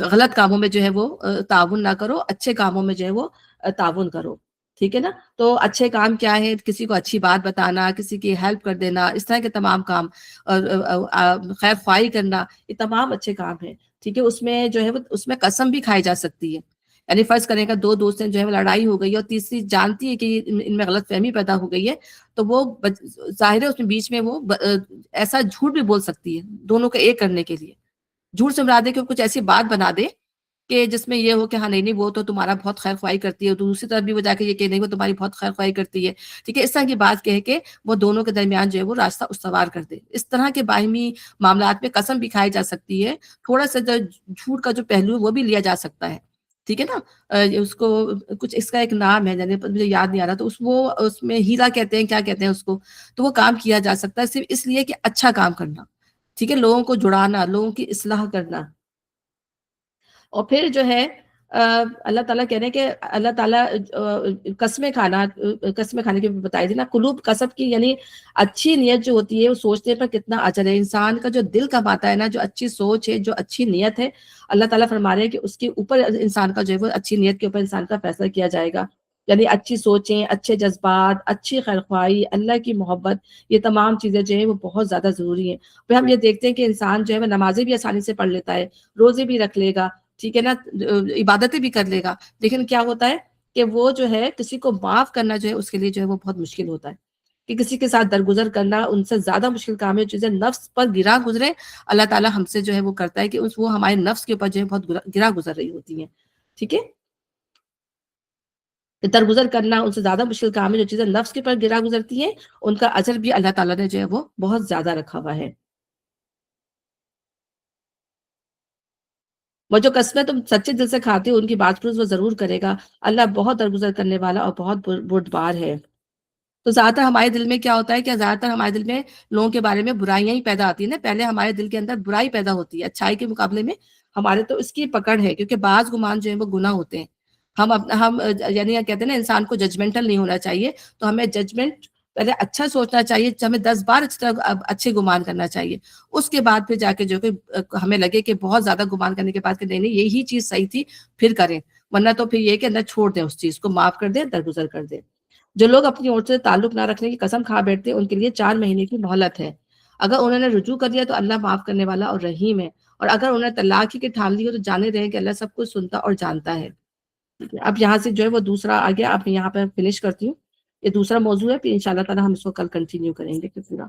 غلط کاموں میں جو ہے وہ تعاون نہ کرو، اچھے کاموں میں جو ہے وہ تعاون کرو. ٹھیک ہے نا. تو اچھے کام کیا ہے؟ کسی کو اچھی بات بتانا، کسی کی ہیلپ کر دینا، اس طرح کے تمام کام، خیر خواہی کرنا، یہ تمام اچھے کام ہیں. ٹھیک ہے، اس میں جو ہے وہ اس میں قسم بھی کھائی جا سکتی ہے. یعنی فرض کریں گا دو دوست ہیں، جو ہے وہ لڑائی ہو گئی ہے، اور تیسری جانتی ہے کہ ان میں غلط فہمی پیدا ہو گئی ہے، تو وہ ظاہر ہے اس میں بیچ میں وہ ایسا جھوٹ بھی بول سکتی ہے دونوں کو ایک کرنے کے لیے. جھوٹ سے مراد ہے کہ وہ کچھ ایسی بات بنا دے کہ جس میں یہ ہو کہ ہاں نہیں وہ تو تمہارا بہت خیر خواہی کرتی ہے، تو دوسری طرف بھی وہ جا کے یہ کہ نہیں وہ تمہاری بہت خیر خواہی کرتی ہے. ٹھیک ہے، اس طرح کی بات کہہ کے وہ دونوں کے درمیان جو ہے وہ راستہ استوار کر دے. اس طرح کے باہمی معاملات میں قسم بھی کھائی جا سکتی ہے. تھوڑا سا جو جھوٹ کا جو پہلو ہے وہ بھی لیا جا سکتا ہے. ٹھیک ہے نا. اس کو کچھ اس کا ایک نام ہے، یعنی مجھے یاد نہیں آ رہا، تو اس میں ہیرا کہتے ہیں، کیا کہتے ہیں اس کو. تو وہ کام کیا جا سکتا ہے صرف اس لیے کہ اچھا کام کرنا. ٹھیک ہے، لوگوں کو جڑانا، لوگوں کی اصلاح کرنا. اور پھر جو ہے اللہ تعالیٰ کہہ رہے ہیں کہ اللہ تعالیٰ قسمیں کھانے کی بتائی تھی نا. قلوب قسم کی، یعنی اچھی نیت جو ہوتی ہے وہ سوچنے پر کتنا اجر ہے. انسان کا جو دل کماتا ہے نا، جو اچھی سوچ ہے، جو اچھی نیت ہے، اللہ تعالیٰ فرما رہے ہیں کہ اس کے اوپر انسان کا جو ہے وہ اچھی نیت کے اوپر انسان کا فیصلہ کیا جائے گا. یعنی اچھی سوچیں، اچھے جذبات، اچھی خیرخواہی، اللہ کی محبت، یہ تمام چیزیں جو ہیں وہ بہت زیادہ ضروری ہیں۔ پھر ہم یہ دیکھتے ہیں کہ انسان جو ہے وہ نمازیں بھی آسانی سے پڑھ لیتا ہے، روزے بھی رکھ لے گا، ٹھیک ہے نا، عبادتیں بھی کر لے گا، لیکن کیا ہوتا ہے کہ وہ جو ہے کسی کو معاف کرنا جو ہے اس کے لیے جو ہے وہ بہت مشکل ہوتا ہے، کہ کسی کے ساتھ درگزر کرنا ان سے زیادہ مشکل کام ہے، چیزیں نفس پر گرا گزرے، اللہ تعالیٰ ہم سے جو ہے وہ کرتا ہے کہ وہ ہمارے نفس کے اوپر جو ہے بہت گرا گزر رہی ہوتی ہیں، ٹھیک ہے، درگزر کرنا ان سے زیادہ مشکل کام ہے، جو چیزیں نفس کے پر گرا گزرتی ہیں ان کا اجر بھی اللہ تعالیٰ نے جو ہے وہ بہت زیادہ رکھا ہوا ہے۔ وہ جو قسمیں تم سچے دل سے کھاتے ہو ان کی بات پروز وہ ضرور کرے گا، اللہ بہت درگزر کرنے والا اور بہت بردبار ہے۔ تو زیادہ تر ہمارے دل میں کیا ہوتا ہے کہ زیادہ تر ہمارے دل میں لوگوں کے بارے میں برائیاں ہی پیدا آتی ہیں نا، پہلے ہمارے دل کے اندر برائی پیدا ہوتی ہے، اچھائی کے مقابلے میں ہمارے تو اس کی پکڑ ہے، کیونکہ بعض گمان جو ہے وہ گناہ ہوتے ہیں۔ ہم یعنی کہتے ہیں نا انسان کو ججمنٹل نہیں ہونا چاہیے، تو ہمیں ججمنٹ پہلے اچھا سوچنا چاہیے، ہمیں 10 بار اچھی طرح اچھے گمان کرنا چاہیے، اس کے بعد پھر جا کے جو کہ ہمیں لگے کہ بہت زیادہ گمان کرنے کے بعد کہ نہیں نہیں یہی چیز صحیح تھی پھر کریں، ورنہ تو پھر یہ کہ اندر چھوڑ دیں، اس چیز کو معاف کر دیں، درگزر کر دیں۔ جو لوگ اپنی عورت سے تعلق نہ رکھنے کی قسم کھا بیٹھتے ہیں ان کے لیے 4 مہینے کی مہلت ہے، اگر انہوں نے رجوع کر لیا تو اللہ معاف کرنے والا اور رحیم ہے، اور اگر انہوں نے طلاق ہی کے ٹھان لی ہو تو جانے رہے کہ اللہ سب کچھ سنتا اور جانتا ہے۔ اب یہاں سے جو ہے وہ دوسرا آ گیا، اب میں یہاں پہ فنش کرتی ہوں، یہ دوسرا موضوع ہے، پھر انشاءاللہ تعالیٰ ہم اس کو کل کنٹینیو کریں گے پھر پورا،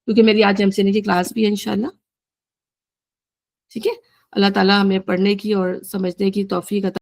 کیونکہ میری آج MCN کی کلاس بھی ہے انشاءاللہ، ٹھیک ہے۔ اللہ تعالیٰ ہمیں پڑھنے کی اور سمجھنے کی توفیق عطا